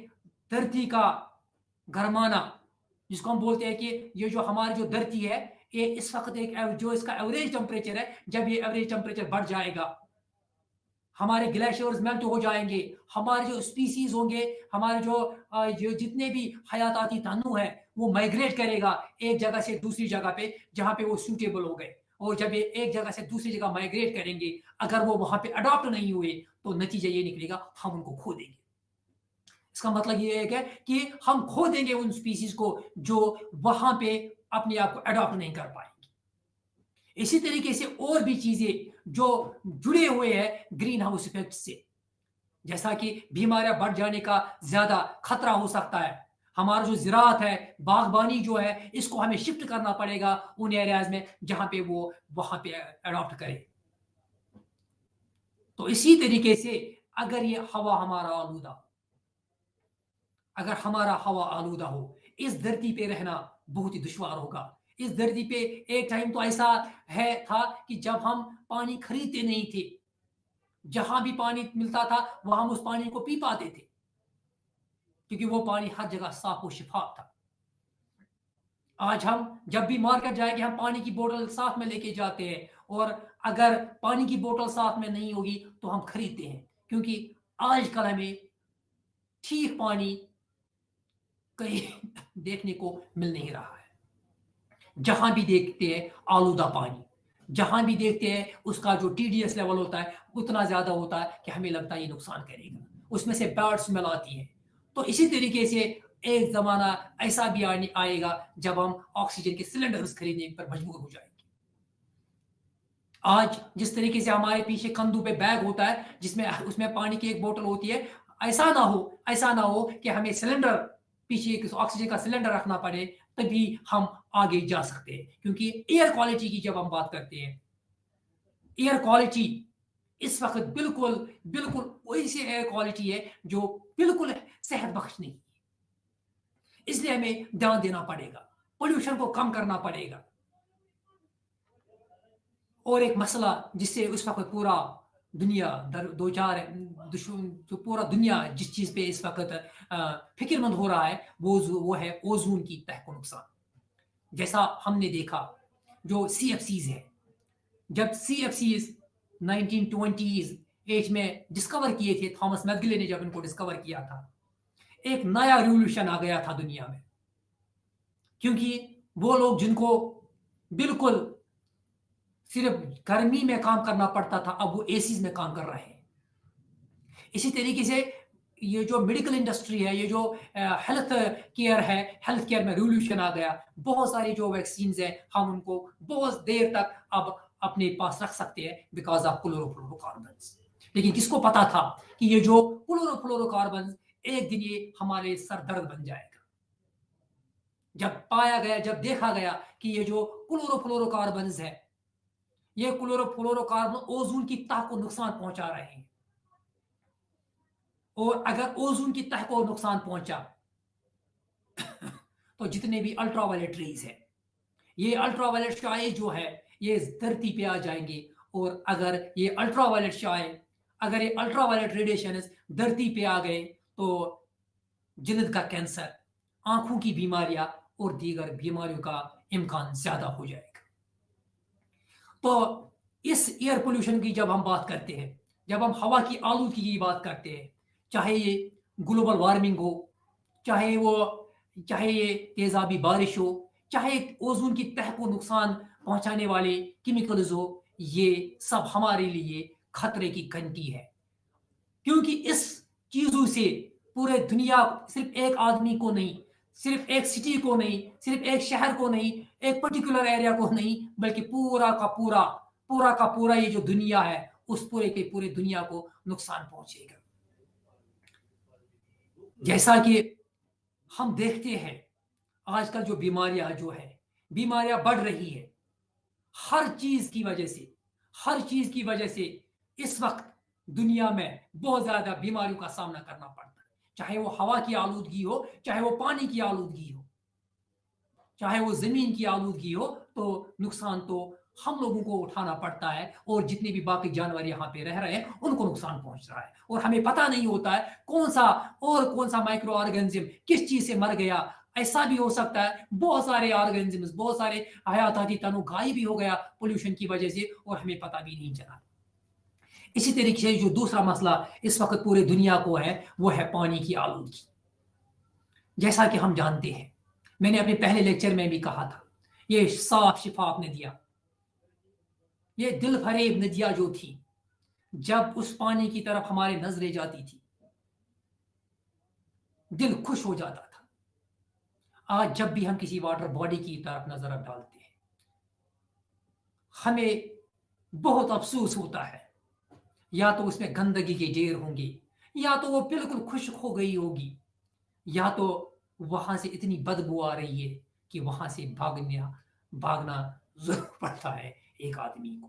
دھرتی کا گرمانا جس کو ہم بولتے ہیں کہ یہ جو ہماری جو دھرتی ہے یہ اس وقت ایک جو اس کا ایوریج ٹمپریچر ہے جب یہ ایوریج ٹمپریچر بڑھ جائے گا हमारे ग्लेशियर्स मेल्ट हो जाएंगे, हमारे जो स्पीसीज होंगे, हमारे जो जितने भी हयाताती तनु है वो माइग्रेट करेगा एक जगह से दूसरी जगह पे जहां पे वो सूटेबल हो गए। और जब ये एक जगह से दूसरी जगह माइग्रेट करेंगे, अगर वो वहां पे अडॉप्ट नहीं हुए तो नतीजा ये निकलेगा हम उनको खो देंगे। इसका मतलब ये है कि हम खो देंगे उन स्पीसीज को जो वहां पे अपने आप को अडॉप्ट नहीं कर पाएंगे। इसी तरीके से और भी चीजें जो जुड़े हुए हैं ग्रीन हाउस इफेक्ट से, जैसा कि बीमारियां बढ़ जाने का ज्यादा खतरा हो सकता है। हमारा जो ज़राअत है, बागबानी जो है, इसको हमें शिफ्ट करना पड़ेगा उन एरियाज में जहां पे वो वहां पे अडॉप्ट करे। तो इसी तरीके से अगर ये हवा हमारा आलूदा, अगर हमारा हवा आलूदा हो, इस धरती पे रहना बहुत ही दुश्वार होगा। इस धरती पे एक टाइम तो ऐसा था कि जब हम पानी खरीदते नहीं थे, जहां भी पानी मिलता था वहां हम उस पानी को पी पाते थे, क्योंकि वो पानी हर जगह साफ और शिफाफ था। आज हम जब भी मार्केट जाएंगे हम पानी की बोतल साथ में लेके जाते हैं, और अगर पानी की बोतल साथ में नहीं होगी तो हम खरीदते हैं, क्योंकि आजकल हमें ठीक पानी कहीं देखने को मिल नहीं रहा है। जहां भी देखते हैं आलूदा पानी, जहां भी देखते हैं उसका जो TDS लेवल होता है उतना ज्यादा होता है कि हमें लगता है ये नुकसान करेगा, उसमें से बैड स्मेल आती है। तो इसी तरीके से एक जमाना ऐसा भी आएगा जब हम ऑक्सीजन के सिलेंडर्स खरीदने पर मजबूर हो जाएंगे। आज जिस तरीके से हमारे पीछे कंधों पे बैग होता है जिसमें उसमें पानी की एक बोतल होती है, ऐसा ना हो कि हमें सिलेंडर पीछे एक ऑक्सीजन का सिलेंडर रखना पड़े तभी हम आगे जा सकते हैं। क्योंकि एयर क्वालिटी की जब हम बात करते हैं, एयर क्वालिटी इस वक्त बिल्कुल वैसी एयर क्वालिटी है जो बिल्कुल सेहत बख्श नहीं है। इसलिए हमें ध्यान देना पड़ेगा, पोल्यूशन को कम करना पड़ेगा। और एक मसला जिससे उस वक्त पूरा दुनिया दो चार जो पूरा दुनिया जिस चीज पे इस वक्त फिक्रमंद हो रहा है वो है ओजोन की तह को नुकसान। जैसा हमने देखा जो CFCs है, जब CFCs 1920s एज में डिस्कवर किए थे, थॉमस मैकगिले ने जब इनको डिस्कवर किया था, एक नया रिवोल्यूशन आ गया था दुनिया में। क्योंकि वो लोग जिनको बिल्कुल सिर्फ गर्मी में काम करना पड़ता था, अब वो एसीज में काम कर रहे हैं। इसी तरीके से ये जो मेडिकल इंडस्ट्री है, ये जो हेल्थ केयर में रिवोल्यूशन आ गया। बहुत सारी जो वैक्सीन है हम उनको बहुत देर तक अब अपने पास रख सकते हैं बिकॉज ऑफ क्लोरोफ्लोरोकार्बन्स। लेकिन किसको पता था कि ये जो क्लोरोफ्लोरोकार्बन्स एक दिन ये हमारे सर दर्द बन जाएगा। जब देखा गया कि ये जो क्लोरोफ्लोरोकार्बन्स है, ये क्लोरोफ्लोरोकार्बन ओजोन की तह को नुकसान पहुंचा रहे हैं, और अगर ओजोन की तह को नुकसान पहुंचा तो जितने भी अल्ट्रावायलेट रेज है, ये अल्ट्रावायलेट शाए जो है ये धरती पे आ जाएंगे। और अगर ये अल्ट्रावायलेट रेडिएशन धरती पे आ गए तो जिल्द का कैंसर, आंखों की बीमारियां और दीगर बीमारियों का इम्कान ज्यादा हो जाएगा। तो इस एयर पोल्यूशन की जब हम बात करते हैं, जब हम हवा की आलूदगी की बात करते हैं, चाहे ये ग्लोबल वार्मिंग हो, चाहे ये तेजाबी बारिश हो, चाहे ओजोन की तह को नुकसान पहुंचाने वाले केमिकल्स हो, ये सब हमारे लिए खतरे की घंटी है। क्योंकि इस चीजों से पूरे दुनिया, सिर्फ एक आदमी को नहीं, सिर्फ एक सिटी को नहीं, सिर्फ एक शहर को नहीं, एक पर्टिकुलर एरिया को नहीं, बल्कि पूरा का पूरा ये जो दुनिया है उस पूरे दुनिया को नुकसान पहुंचेगा। जैसा कि हम देखते हैं आजकल जो बीमारियां बढ़ रही है, हर चीज की वजह से इस वक्त दुनिया में बहुत ज्यादा बीमारियों का सामना करना पड़ता है। चाहे वो हवा की आलूदगी हो, चाहे वो पानी की आलूदगी हो, चाहे वो जमीन की आलूदगी हो, तो नुकसान तो हम लोगों को उठाना पड़ता है, और जितने भी बाकी जानवर यहाँ पे रह रहे हैं उनको नुकसान पहुंच रहा है। और हमें पता नहीं होता है कौन सा माइक्रो ऑर्गेनिज्म किस चीज से मर गया। ऐसा भी हो सकता है बहुत सारे ऑर्गेनिज्म, बहुत सारे हयाताती तनु गायब भी हो गया पोल्यूशन की वजह से, और हमें पता भी नहीं चला। اسی طریقے سے جو دوسرا مسئلہ اس وقت پورے دنیا کو ہے وہ ہے پانی کی آلودگی. جیسا کہ ہم جانتے ہیں، میں نے اپنے پہلے لیکچر میں بھی کہا تھا، یہ صاف شفاف ندیاں، یہ دل فریب ندیاں جو تھی، جب اس پانی کی طرف ہماری نظریں جاتی تھی دل خوش ہو جاتا تھا. آج جب بھی ہم کسی واٹر باڈی کی طرف نظر ڈالتے ہیں ہمیں بہت افسوس ہوتا ہے. یا تو اس میں گندگی کے ڈھیر ہوں گے، یا تو وہ بالکل خشک ہو گئی ہوگی، یا تو وہاں سے اتنی بدبو آ رہی ہے کہ وہاں سے بھاگنا ضرور پڑتا ہے ایک آدمی کو.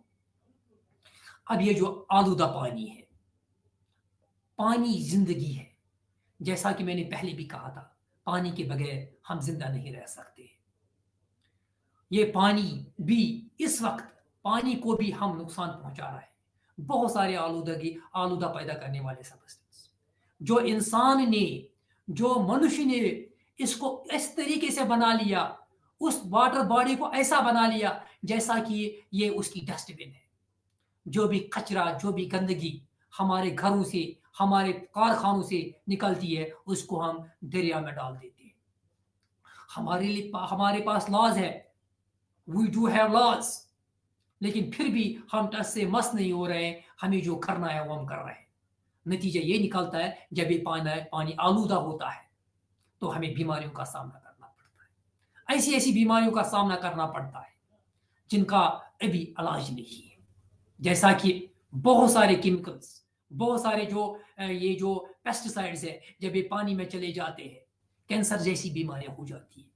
اب یہ جو آلودہ پانی ہے، پانی زندگی ہے. جیسا کہ میں نے پہلے بھی کہا تھا، پانی کے بغیر ہم زندہ نہیں رہ سکتے. یہ پانی بھی اس وقت پانی کو بھی ہم نقصان پہنچا رہا ہے. بہت سارے آلودہ پیدا کرنے والے سبسٹنس جو انسان نے، جو منشی نے اس کو اس طریقے سے بنا لیا، اس واٹر باڈی کو ایسا بنا لیا جیسا کہ یہ اس کی ڈسٹ بن ہے. جو بھی کچرا، جو بھی گندگی ہمارے گھروں سے، ہمارے کارخانوں سے نکلتی ہے اس کو ہم دریا میں ڈال دیتے ہیں. ہمارے پاس لاز ہے، وی ڈو ہیو لاز، لیکن پھر بھی ہم ٹس سے مس نہیں ہو رہے ہیں. ہمیں جو کرنا ہے وہ ہم کر رہے ہیں. نتیجہ یہ نکلتا ہے جب یہ پانی آلودہ ہوتا ہے تو ہمیں بیماریوں کا سامنا کرنا پڑتا ہے. ایسی بیماریوں کا سامنا کرنا پڑتا ہے جن کا ابھی علاج نہیں ہے. جیسا کہ بہت سارے کیمیکلز، بہت سارے یہ جو پیسٹیسائڈز ہے، جب یہ پانی میں چلے جاتے ہیں کینسر جیسی بیماریاں ہو جاتی ہیں.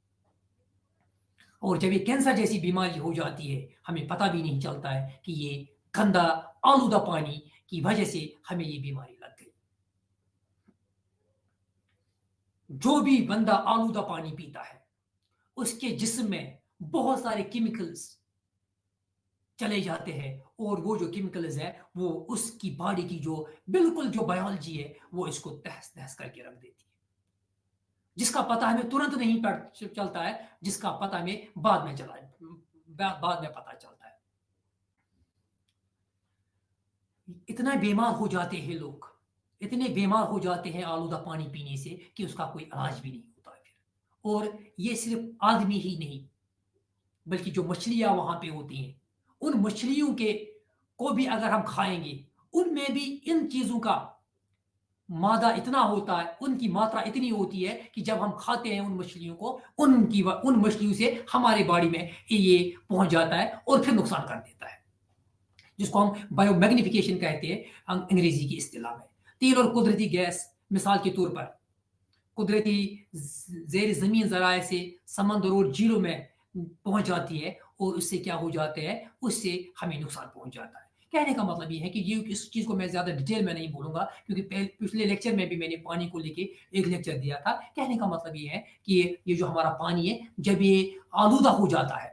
اور جب یہ کینسر جیسی بیماری ہو جاتی ہے ہمیں پتہ بھی نہیں چلتا ہے کہ یہ گندا آلودہ پانی کی وجہ سے ہمیں یہ بیماری لگ گئی. جو بھی بندہ آلودہ پانی پیتا ہے اس کے جسم میں بہت سارے کیمیکلز چلے جاتے ہیں، اور وہ جو کیمیکلز ہے وہ اس کی باڈی کی جو بالکل جو بایولوجی ہے وہ اس کو تہس نہس کر کے رکھ دیتی ہے، جس کا پتہ ہمیں ترنت نہیں چلتا ہے، جس کا پتہ ہمیں بعد میں پتہ چلتا ہے. اتنا بیمار ہو جاتے ہیں لوگ، اتنے بیمار ہو جاتے ہیں آلودہ پانی پینے سے کہ اس کا کوئی علاج بھی نہیں ہوتا ہے پھر. اور یہ صرف آدمی ہی نہیں بلکہ جو مچھلیاں وہاں پہ ہوتی ہیں، ان مچھلیوں کو بھی اگر ہم کھائیں گے ان میں بھی ان چیزوں کا مادہ اتنا ہوتا ہے، ان کی ماترا اتنی ہوتی ہے کہ جب ہم کھاتے ہیں ان مچھلیوں کو، ان مچھلیوں سے ہمارے باڈی میں یہ پہنچ جاتا ہے اور پھر نقصان کر دیتا ہے، جس کو ہم بایو میگنیفیکیشن کہتے ہیں انگریزی کی اصطلاح میں. تیل اور قدرتی گیس مثال کے طور پر قدرتی زیر زمین ذرائع سے سمندر اور جھیلوں میں پہنچ جاتی ہے، اور اس سے کیا ہو جاتا ہے، اس سے ہمیں نقصان پہنچ جاتا ہے. کہنے کا مطلب یہ ہے کہ اس چیز کو میں زیادہ ڈیٹیل میں نہیں بولوں گا کیونکہ پچھلے لیکچر میں بھی میں نے پانی کو لے کے ایک لیکچر دیا تھا. کہنے کا مطلب یہ ہے کہ یہ جو ہمارا پانی ہے جب یہ آلودہ ہو جاتا ہے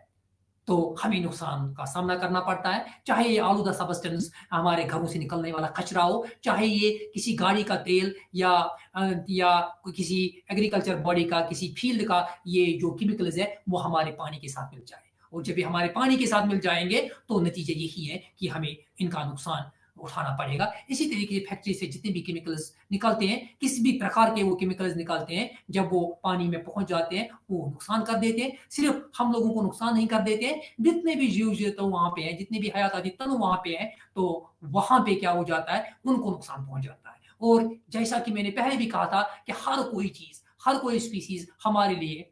تو ہمیں نقصان کا سامنا کرنا پڑتا ہے، چاہے یہ آلودہ سبسٹنس ہمارے گھروں سے نکلنے والا کچرا ہو، چاہے یہ کسی گاڑی کا تیل یا کسی ایگریکلچر باڈی کا، کسی فیلڈ کا یہ جو کیمیکلز ہے وہ ہمارے پانی کے ساتھ مل جائے. اور جب یہ ہمارے پانی کے ساتھ مل جائیں گے تو نتیجہ یہی ہے کہ ہمیں ان کا نقصان اٹھانا پڑے گا. اسی طریقے سے فیکٹری سے جتنے بھی کیمیکلز نکلتے ہیں، کسی بھی پرکار کے وہ کیمیکلز نکلتے ہیں، جب وہ پانی میں پہنچ جاتے ہیں وہ نقصان کر دیتے ہیں. صرف ہم لوگوں کو نقصان نہیں کر دیتے ہیں، جتنے بھی جیو جنتو وہاں پہ ہیں، جتنے بھی حیاتاتی تنو وہاں پہ ہیں، تو وہاں پہ کیا ہو جاتا ہے، ان کو نقصان پہنچ جاتا ہے. اور جیسا کہ میں نے پہلے بھی کہا تھا کہ ہر کوئی چیز، ہر کوئی اسپیسیز ہمارے لیے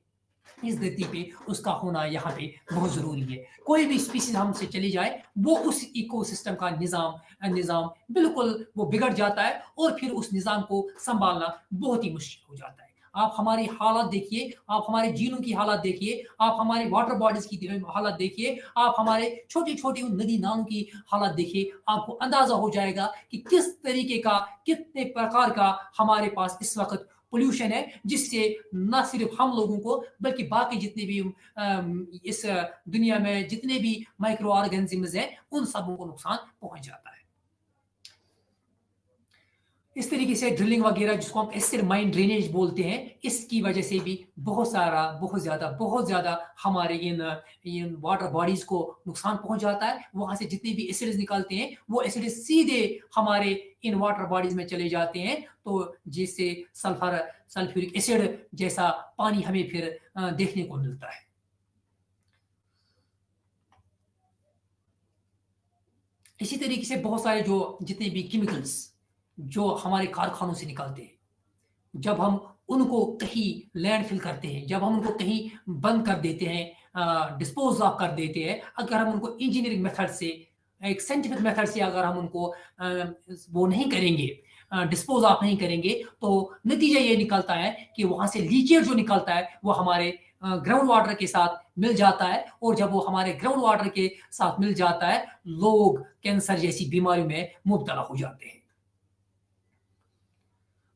اس دھرتی پہ اس کا ہونا یہاں پہ بہت ضروری ہے. کوئی بھی اسپیسیز ہم سے چلی جائے وہ اس ایکو سسٹم کا نظام بالکل وہ بگڑ جاتا ہے، اور پھر اس نظام کو سنبھالنا بہت ہی مشکل ہو جاتا ہے. آپ ہماری حالات دیکھیے، آپ ہمارے جھیلوں کی حالات دیکھیے، آپ ہمارے واٹر باڈیز کی حالات دیکھیے، آپ ہمارے چھوٹی چھوٹی ندی نالوں کی حالات دیکھیے، آپ کو اندازہ ہو جائے گا کہ کس طریقے کا، کتنے پرکار کا ہمارے پاس اس وقت پولوشن ہے، جس سے نہ صرف ہم لوگوں کو بلکہ باقی جتنے بھی اس دنیا میں جتنے بھی مائکرو آرگنزمز ہیں ان سبوں کو نقصان پہنچ جاتا ہے. इस तरीके से ड्रिलिंग वगैरह जिसको हम एसिड माइन ड्रेनेज बोलते हैं, इसकी वजह से भी बहुत ज़्यादा हमारे इन वाटर बॉडीज़ को नुकसान पहुंच जाता है। वहाँ से जितने भी एसिड्स निकलते हैं वो एसिड सीधे हमारे इन वाटर बॉडीज़ में चले जाते हैं, तो जिससे सल्फ्यूरिक एसिड जैसा पानी हमें फिर देखने को मिलता है। इसी तरीके से बहुत सारे जितने भी केमिकल्स जो हमारे कारखानों से निकलते हैं, जब हम उनको कहीं लैंडफिल करते हैं, जब हम उनको कहीं बंद कर देते हैं, डिस्पोज ऑफ कर देते हैं, अगर हम उनको इंजीनियरिंग मेथड से, एक साइंटिफिक मेथड से अगर हम उनको वो नहीं करेंगे, डिस्पोज ऑफ नहीं करेंगे, तो नतीजा ये निकलता है कि वहाँ से लीकेज जो निकलता है वो हमारे ग्राउंड वाटर के साथ मिल जाता है, और जब वो हमारे ग्राउंड वाटर के साथ मिल जाता है, लोग कैंसर जैसी बीमारियों में मुब्तला हो जाते हैं।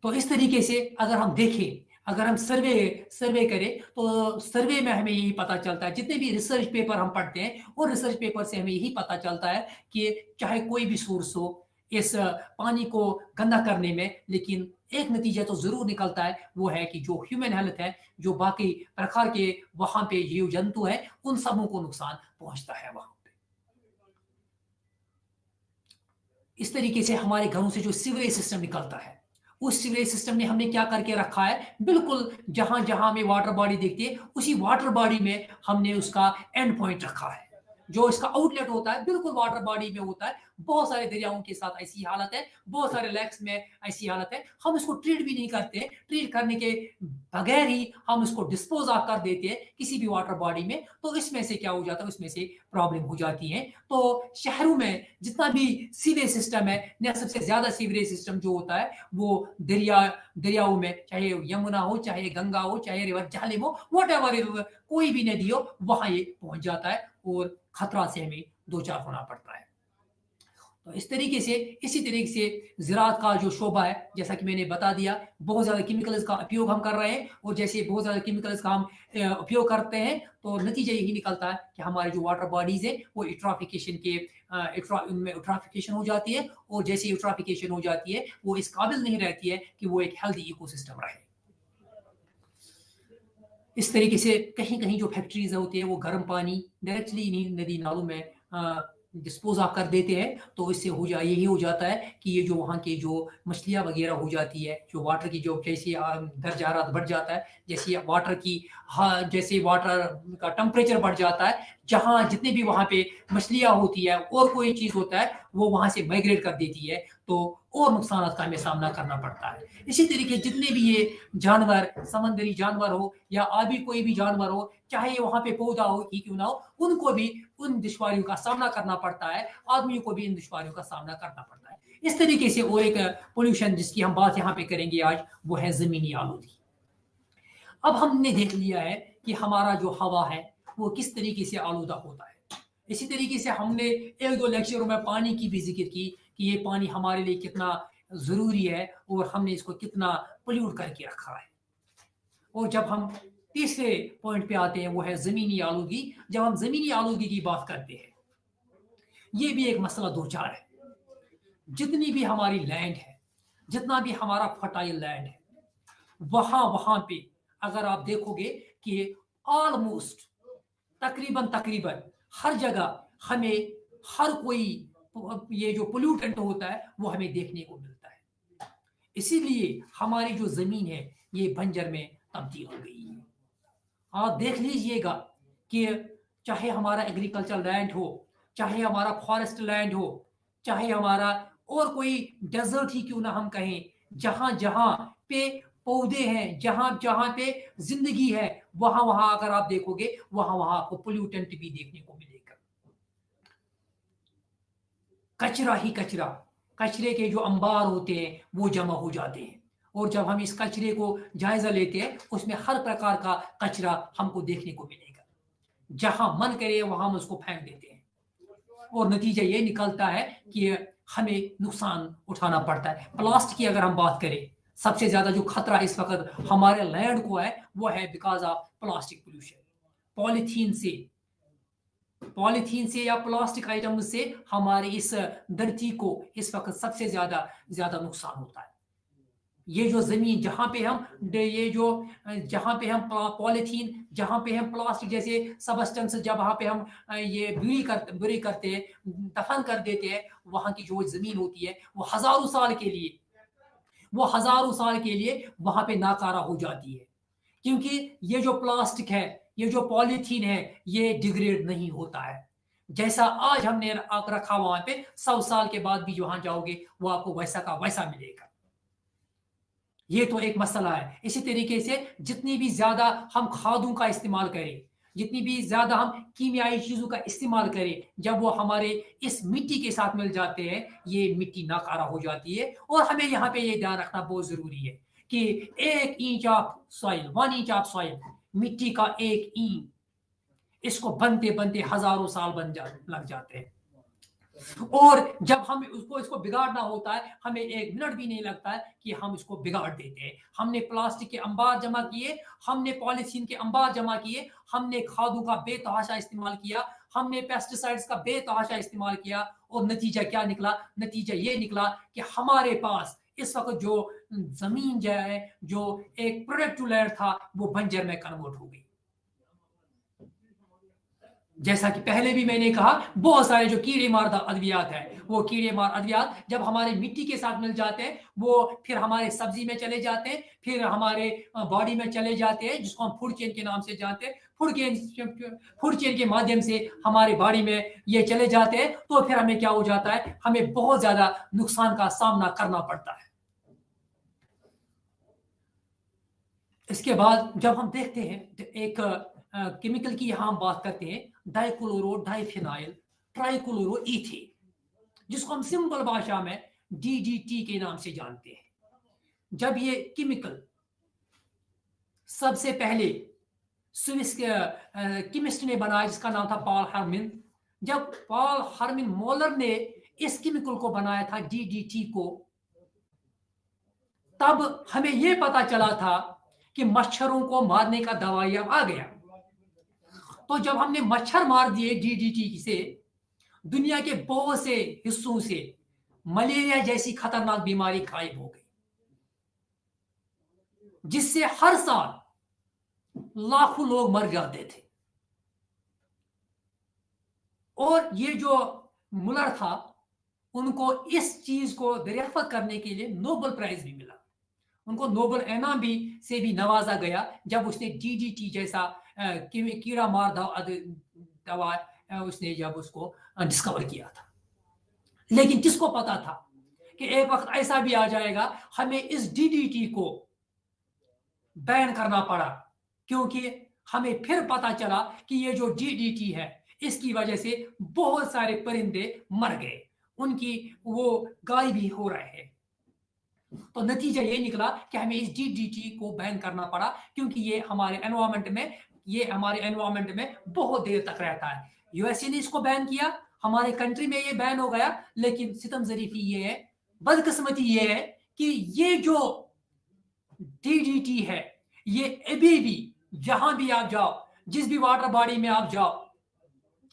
तो इस तरीके से अगर हम देखें, अगर हम सर्वे करें, तो सर्वे में हमें यही पता चलता है, जितने भी रिसर्च पेपर हम पढ़ते हैं और रिसर्च पेपर से हमें यही पता चलता है कि चाहे कोई भी सोर्स हो इस पानी को गंदा करने में, लेकिन एक नतीजा तो जरूर निकलता है, वो है कि जो ह्यूमन हेल्थ है, जो बाकी प्रकार के वहां पे जीव जंतु है, उन सबों को नुकसान पहुंचता है वहां पे। इस तरीके से हमारे घरों से जो सीवरेज सिस्टम निकलता है, उस सीवरेज सिस्टम ने हमने क्या करके रखा है, बिल्कुल जहां जहां हमें वाटर बॉडी दिखती है उसी वाटर बॉडी में हमने उसका एंड पॉइंट रखा है। जो इसका आउटलेट होता है बिल्कुल वाटर बॉडी में होता है। बहुत सारे दरियाओं के साथ ऐसी हालत है, बहुत सारे लेक्स में ऐसी हालत है। हम इसको ट्रीट भी नहीं करते, ट्रीट करने के बगैर ही हम इसको डिस्पोज ऑफ कर देते हैं किसी भी वाटर बॉडी में, तो इसमें से क्या हो जाता है, उसमें से प्रॉब्लम हो जाती है। तो शहरों में जितना भी सीवरेज सिस्टम है, न सबसे ज्यादा सीवरेज सिस्टम जो होता है वो दरियाओं में, चाहे यमुना हो, चाहे गंगा हो, चाहे रिवर झेलम हो, व्हाटएवर, कोई भी नदी हो, वहां ये पहुंच जाता है और खतरा से हमें दो चार होना पड़ता है। तो इसी तरीके से ज़राअत का जो शोबा है, जैसा कि मैंने बता दिया, बहुत ज़्यादा केमिकल्स का उपयोग हम कर रहे हैं, और जैसे बहुत ज़्यादा केमिकल्स का हम उपयोग करते हैं, तो नतीजा यही निकलता है कि हमारे जो वाटर बॉडीज़ है वो उनमें यूट्रॉफिकेशन हो जाती है, और जैसे यूट्रॉफिकेशन हो जाती है वो इस काबिल नहीं रहती है कि वो एक हेल्दी इकोसिस्टम रहे। इस तरीके से कहीं कहीं जो फैक्ट्रीज होती है वो गर्म पानी डायरेक्टली इन्हीं नदी नालों में डिस्पोज ऑफ कर देते हैं, तो इससे यही हो जाता है कि ये जो वहाँ की जो मछलियाँ वगैरह हो जाती है, जो वाटर की जो जैसे दर्जा हरारत बढ़ जाता है, जैसे वाटर का टेम्परेचर बढ़ जाता है, जहाँ जितने भी वहाँ पे मछलियाँ होती है और कोई चीज़ होता है वो वहाँ से माइग्रेट कर देती है, तो और नुकसान का हमें सामना करना पड़ता है। इसी तरीके जितने भी ये जानवर, समंदरी जानवर हो या आदि कोई भी जानवर हो, चाहे वहाँ पे पौधा हो ही क्यों ना हो, उनको भी उन दुश्वारियों का सामना करना पड़ता है, आदमियों को भी इन दुश्वारियों का सामना करना पड़ता है। इस तरीके से वो एक पोल्यूशन जिसकी हम बात यहाँ पे करेंगे आज, वो है जमीनी आलूगी। अब हमने देख लिया है कि हमारा जो हवा है वो किस तरीके से आलूदा होता है। इसी तरीके से हमने एक दो लेक्चरों में पानी की भी जिक्र की कि ये पानी हमारे लिए कितना जरूरी है और हमने इसको कितना पोल्यूट करके रखा है। और जब हम तीसरे पॉइंट पे आते हैं वो है जमीनी आलूगी। जब हम जमीनी आलूगी की बात करते हैं, ये भी एक मसला दो चार है। जितनी भी हमारी लैंड है, जितना भी हमारा फर्टाइल लैंड है, वहां पे अगर आप देखोगे कि ऑलमोस्ट तकरीबन हर जगह हमें हर कोई ये जो पोल्यूटेंट होता है वो हमें देखने को मिलता है। इसीलिए हमारी जो जमीन है ये बंजर में तब्दील हो गई है। आप देख लीजिएगा कि चाहे हमारा एग्रीकल्चर लैंड हो, चाहे हमारा फॉरेस्ट लैंड हो, चाहे हमारा और कोई डेजर्ट ही क्यों ना हम कहें, जहां जहां पे पौधे हैं, जहां जहां पे जिंदगी है, वहां अगर आप देखोगे वहां आपको पोल्यूटेंट भी देखने को मिलेगा। कचरा ही कचरा, कचरे के जो अंबार होते हैं वो जमा हो जाते हैं, और जब हम इस कचरे को जायजा लेते हैं उसमें हर प्रकार का कचरा हमको देखने को मिलेगा। जहां मन करे वहां हम उसको फेंक देते हैं, और नतीजा ये निकलता है कि हमें नुकसान उठाना पड़ता है। प्लास्टिक की अगर हम बात करें, सबसे ज्यादा जो खतरा इस वक्त हमारे लैंड को है वो है because of plastic pollution. Polythene से या प्लास्टिक आइटम से हमारे इस धरती को इस वक्त सबसे ज्यादा नुकसान होता है। ये जो जमीन जहां पे हम ये जो जहां पे हम पॉलिथीन, जहां पे हम प्लास्टिक जैसे सबस्टेंस जब वहां पे हम ये बुरी करते हैं, दफन कर देते हैं, वहां की जो जमीन होती है वो हजारों साल के लिए वहां पे नाकारा हो जाती है, क्योंकि ये जो प्लास्टिक है, ये जो पॉलीथीन है, ये डिग्रेड नहीं होता है। जैसा आज हमने रखा वहां पे 100 साल के बाद भी वहां जाओगे वो आपको वैसा का वैसा मिलेगा। ये तो एक मसला है। इसी तरीके से जितनी भी ज्यादा हम खादों का इस्तेमाल करें, जितनी भी ज्यादा हम कीमियाई चीजों का इस्तेमाल करें, जब वो हमारे इस मिट्टी के साथ मिल जाते हैं, ये मिट्टी नाकारा हो जाती है। और हमें यहाँ पे ये ध्यान रखना बहुत जरूरी है कि 1 inch of soil, 1 inch of soil, मिट्टी का 1 इंच, इसको बनते बनते हजारों साल लग जाते हैं। और जब हम इसको बिगाड़ना होता है, हमें 1 मिनट भी नहीं लगता है कि हम इसको बिगाड़ देते हैं। हमने प्लास्टिक के अंबार जमा किए, हमने पॉलिथीन के अंबार जमा किए, हमने खादों का बेतहाशा इस्तेमाल किया, हमने पेस्टिसाइड्स का बेतहाशा इस्तेमाल किया, और नतीजा क्या निकला? नतीजा ये निकला कि हमारे पास इस वक्त जो जमीन जो है, जो एक प्रोडक्टिव लैंड था, वो बंजर में कन्वर्ट हो गई। जैसा कि पहले भी मैंने कहा, बहुत सारे जो कीड़े मार अद्वियात है, वो कीड़े मार अद्वियात जब हमारे मिट्टी के साथ मिल जाते हैं, वो फिर हमारे सब्जी में चले जाते हैं, फिर हमारे बॉडी में चले जाते हैं, जिसको हम फूड चेन के नाम से जानते हैं। फूड चेन के माध्यम से हमारे बॉडी में ये चले जाते हैं, तो फिर हमें क्या हो जाता है? हमें बहुत ज्यादा नुकसान का सामना करना पड़ता है। इसके बाद जब हम देखते हैं एक केमिकल की यहां हम बात करते हैं, डाइक्लोरो डाइफिनाइल ट्राइक्लोरो इथेन, जिसको हम सिंपल भाषा में डीडीटी के नाम से जानते हैं। जब ये केमिकल सबसे पहले स्विस केमिस्ट ने बनाया, जिसका नाम था पॉल हरमिन, जब पॉल हरमिन मोलर ने इस केमिकल को बनाया था डीडीटी को, तब हमें यह पता चला था कि मच्छरों को मारने का दवाई अब आ गया। तो जब हमने मच्छर मार दिए डीडीटी से, दुनिया के बहुत से हिस्सों से मलेरिया जैसी खतरनाक बीमारी गायब हो गई, जिससे हर साल लाखों लोग मर जाते थे। और ये जो मुलर था, उनको इस चीज को दरियाफ्त करने के लिए नोबेल प्राइज भी मिला। उनको नोबेल इनाम से भी नवाजा गया, जब उसने डीडीटी जैसा कीड़ा मार दवा उसने जब उसको डिस्कवर किया था। लेकिन किसको पता था कि एक वक्त ऐसा भी आ जाएगा, हमें इस डीडीटी को बैन करना पड़ा, क्योंकि हमें फिर पता चला कि ये जो डीडीटी है, इसकी वजह से बहुत सारे परिंदे मर गए, उनकी वो गायब भी हो रहे हैं। तो नतीजा ये निकला कि हमें इस डीडीटी को बैन करना पड़ा, क्योंकि ये हमारे एनवायरमेंट में बहुत देर तक रहता है। यूएसए ने इसको बैन किया, हमारे कंट्री में ये बैन हो गया, लेकिन सितम ज़रीफ़ी ये है, बदकिस्मती ये है कि ये जो डीडीटी है, ये अभी भी जहां भी आप जाओ, जिस भी वाटर बॉडी में आप जाओ,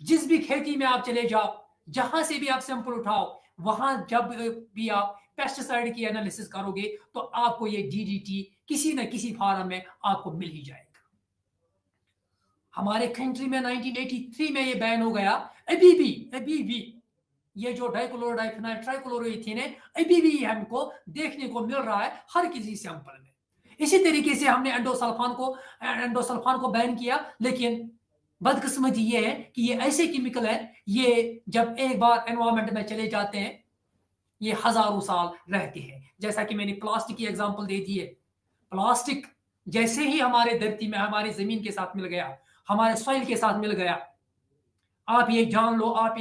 जिस भी खेती में आप चले जाओ, जहां से भी आप सैंपल उठाओ, वहां जब भी आप पेस्टिसाइड की एनालिसिस करोगे, तो आपको ये डीडीटी किसी न किसी फॉर्म में आपको मिल ही जाएगा। हमारे कंट्री में 1983 में ये बैन हो गया। अभी भी ये जो डाइक्लोरोडाइफिनाइल ट्राइक्लोरोइथेन है, अभी भी हमको देखने को मिल रहा है हर किसी सैंपल में। इसी तरीके से हमने एंडोसल्फान को बैन किया, लेकिन बदकिस्मती ये है कि ये ऐसे केमिकल है, ये जब एक बार एनवायरमेंट में चले जाते हैं, ये हजारों साल रहते हैं। जैसा कि मैंने प्लास्टिक की एग्जांपल दे दी है, प्लास्टिक जैसे ही हमारे धरती में, हमारी जमीन के साथ मिल गया, हमारे सॉइल के साथ मिल गया, आप ये जान लो, आप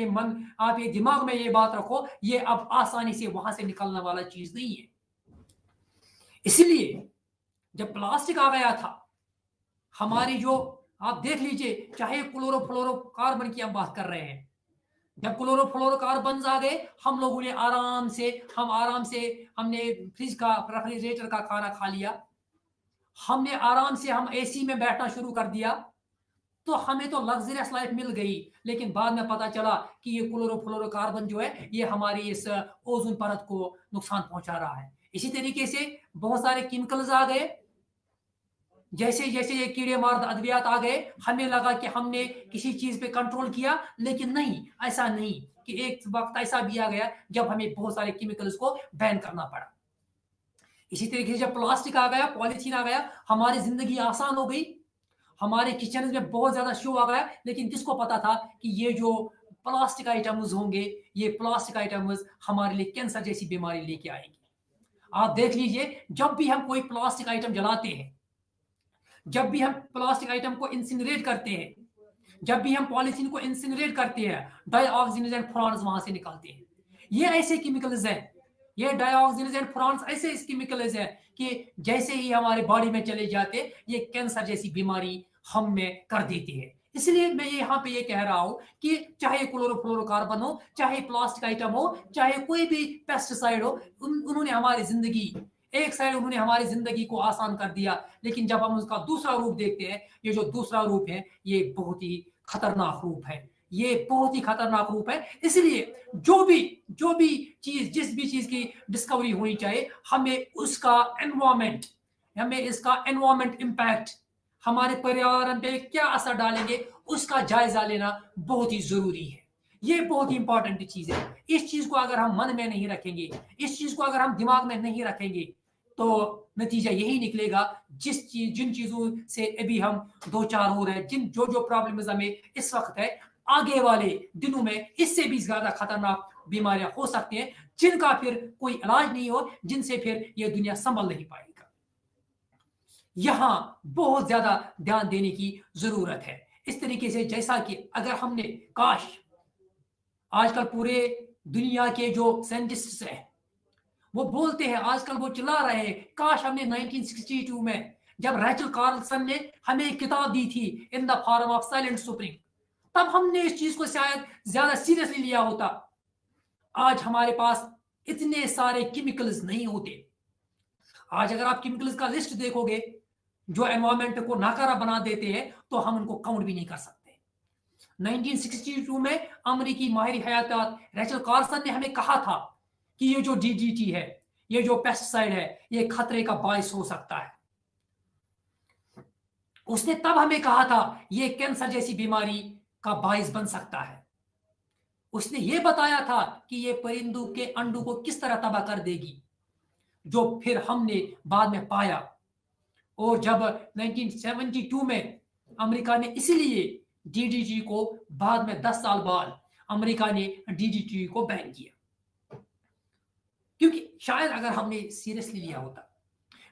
ये दिमाग में ये बात रखो, ये अब आसानी से वहां से निकलने वाला चीज नहीं है। इसलिए जब प्लास्टिक आ गया था, हमारी जो आप देख लीजिए, चाहे क्लोरोफ्लोरोकार्बन की हम बात कर रहे हैं, जब क्लोरोफ्लोरोकार्बन आ गए, हम लोगों ने आराम से हमने फ्रिज का, रेफ्रिजरेटर का खाना खा लिया, हमने आराम से हम एसी में बैठना शुरू कर दिया, तो हमें तो लग्जरियस लाइफ मिल गई। लेकिन बाद में पता चला कि ये क्लोरोफ्लोरोकार्बन जो है, ये हमारी इस ओजोन परत को नुकसान पहुंचा रहा है। इसी तरीके से बहुत सारे केमिकल्स आ गए, जैसे जैसे ये कीड़े मार अद्वियात आ गए, हमें लगा कि हमने किसी चीज पे कंट्रोल किया, लेकिन नहीं, ऐसा नहीं, कि एक वक्त ऐसा भी आ गया जब हमें बहुत सारे केमिकल्स को बैन करना पड़ा। इसी तरीके से जब प्लास्टिक आ गया, पॉलीथीन आ गया, हमारी जिंदगी आसान हो गई, हमारे किचन में बहुत ज्यादा शो आ गया, लेकिन किसको पता था कि ये जो प्लास्टिक आइटम्स होंगे, ये प्लास्टिक आइटम्स हमारे लिए कैंसर जैसी बीमारी लेके आएंगी। आप देख लीजिए, जब भी हम कोई प्लास्टिक आइटम जलाते हैं, जब भी हम प्लास्टिक आइटम को इंसिनरेट करते हैं, जब भी हम पॉलीथीन को इंसिनरेट करते हैं, डाइऑक्सीजन एंड फुरान्स वहां से निकलते हैं। ये ऐसे केमिकल्स हैं, ये डाइऑक्सीजन एंड फुरान्स ऐसे केमिकल्स हैं कि जैसे ही हमारे बॉडी में चले जाते, ये कैंसर जैसी बीमारी हम में कर देती है। इसलिए मैं यहाँ पे ये कह रहा हूं कि चाहे क्लोरोफ्लोरोकार्बन हो, चाहे प्लास्टिक आइटम हो, चाहे कोई भी पेस्टिसाइड हो, उन्होंने हमारी जिंदगी, एक साइड उन्होंने हमारी जिंदगी को आसान कर दिया, लेकिन जब हम उसका दूसरा रूप देखते हैं, ये जो दूसरा रूप है, ये बहुत ही खतरनाक रूप है, ये बहुत ही खतरनाक रूप है। इसलिए जो भी चीज, जिस भी चीज की डिस्कवरी होनी चाहिए, हमें उसका एनवायरमेंट, हमें इसका एनवायरमेंट इंपैक्ट, हमारे पर्यावरण पे क्या असर डालेंगे, उसका जायजा लेना बहुत ही जरूरी है। ये बहुत ही इंपॉर्टेंट चीज है। इस चीज को अगर हम मन में नहीं रखेंगे, इस चीज को अगर हम दिमाग में नहीं रखेंगे, तो नतीजा यही निकलेगा, जिन चीजों से अभी हम दो चार हो रहे हैं, जो प्रॉब्लम्स हमें इस वक्त है, आगे वाले दिनों में इससे भी ज्यादा खतरनाक बीमारियां हो सकती हैं, जिनका फिर कोई इलाज नहीं हो, जिनसे फिर यह दुनिया संभल नहीं पाएगा। यहां बहुत ज्यादा ध्यान देने की जरूरत है। इस तरीके से जैसा कि अगर हमने, काश आजकल पूरे दुनिया के जो साइंटिस्ट्स हैं, वो बोलते हैं, आजकल वो चिल्ला रहे हैं, काश हमने 1962 में जब रैचल कार्लसन ने हमें एक किताब दी थी, in the form of silent supreme, तब हमने इस चीज को शायद ज्यादा सीरियसली लिया होता। आज हमारे पास इतने सारे केमिकल्स नहीं होते। आज अगर आप केमिकल्स का लिस्ट देखोगे जो एनवायरमेंट को नाकारा बना देते हैं, तो हम उनको काउंट भी नहीं कर सकते। 1962 में अमेरिकी माहिर हयातियात रैचल कार्लसन ने हमें कहा था कि ये जो डीडीटी है, ये जो पेस्टिसाइड है, ये खतरे का बायस हो सकता है। उसने तब हमें कहा था ये कैंसर जैसी बीमारी का बायस बन सकता है। उसने ये बताया था कि ये परिंदों के अंडों को किस तरह तबाह कर देगी, जो फिर हमने बाद में पाया। और जब 1972 में अमेरिका ने इसीलिए डीडीटी को, बाद में 10 साल बाद अमेरिका ने डीडीटी को बैन किया, क्योंकि शायद अगर हमने सीरियसली लिया होता,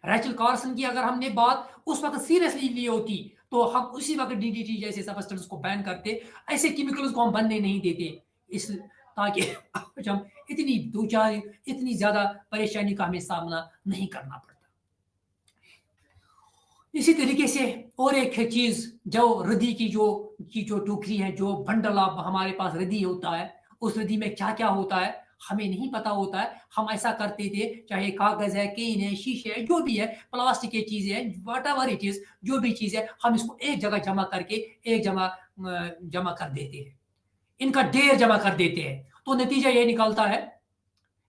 रैचल कार्लसन की अगर हमने बात उस वक्त सीरियसली ली होती, तो हम उसी वक्त डीडीटी जैसे सब्सटेंस को बैन करते, ऐसे केमिकल्स को हम बनने नहीं देते, इस ताकि आज हम इतनी ज्यादा परेशानी का हमें सामना नहीं करना पड़ता। इसी तरीके से और एक चीज, जो रद्दी की जो टोकरी है, जो बंडल आप हमारे पास रद्दी होता है, उस रद्दी में क्या क्या होता है हमें नहीं पता होता है। हम ऐसा करते थे, चाहे कागज है, केन है, शीशे है, जो भी है, प्लास्टिक की चीजें है, वट एवर इट इज, जो भी चीज है, हम इसको एक जगह जमा करके एक जमा कर देते हैं, इनका ढेर जमा कर देते हैं। तो नतीजा ये निकलता है,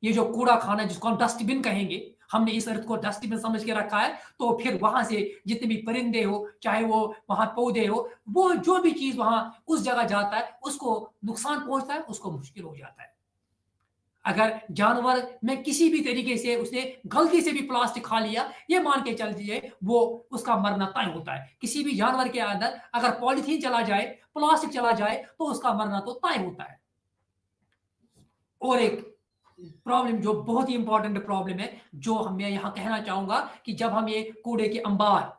ये जो कूड़ा खाना जिसको हम डस्टबिन कहेंगे, हमने इस अर्थ को डस्टबिन समझ के रखा है, तो फिर वहां से जितने भी परिंदे हो, चाहे वो वहां पौधे हो, वो जो भी चीज वहां उस जगह जाता है, उसको नुकसान पहुंचता है, उसको मुश्किल हो जाता है। अगर जानवर में किसी भी तरीके से उसने गलती से भी प्लास्टिक खा लिया, ये मान के चल दिए, वो उसका मरना तय होता है। किसी भी जानवर के अंदर अगर पॉलीथीन चला जाए, प्लास्टिक चला जाए, तो उसका मरना तो तय होता है। और एक प्रॉब्लम जो बहुत ही इंपॉर्टेंट प्रॉब्लम है, जो मैं यहां कहना चाहूंगा, कि जब हम ये कूड़े के अंबार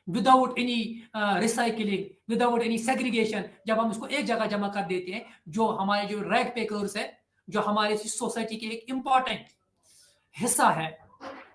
without any recycling, without any segregation, जब हम उसको एक जगह जमा कर देते हैं, जो हमारे जो रैग पेकर्स है, जो हमारे सोसाइटी के एक इंपॉर्टेंट हिस्सा है,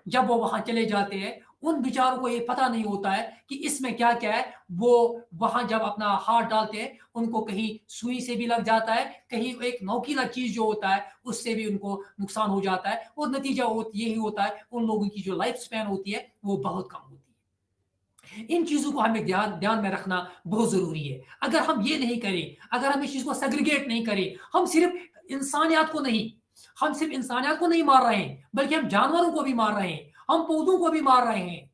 जब वो वहां चले जाते हैं, उन बेचारों को ये पता नहीं होता है कि इसमें क्या क्या है। वो वहां जब अपना हाथ डालते हैं, उनको कहीं सुई से भी लग जाता है, कहीं एक नोकीला चीज जो होता है उससे भी उनको नुकसान हो जाता है, और नतीजा यही होता है, उन लोगों की जो लाइफ स्पैन होती है वो बहुत कम होती है। इन चीजों को हमें ध्यान में रखना बहुत जरूरी है। अगर हम ये नहीं करें, अगर हम इस चीज को सेग्रीगेट नहीं करें, हम सिर्फ इंसानियत को नहीं, हम सिर्फ इंसानियत को नहीं मार रहे हैं, बल्कि हम जानवरों को भी मार रहे हैं, हम पौधों को भी मार रहे हैं।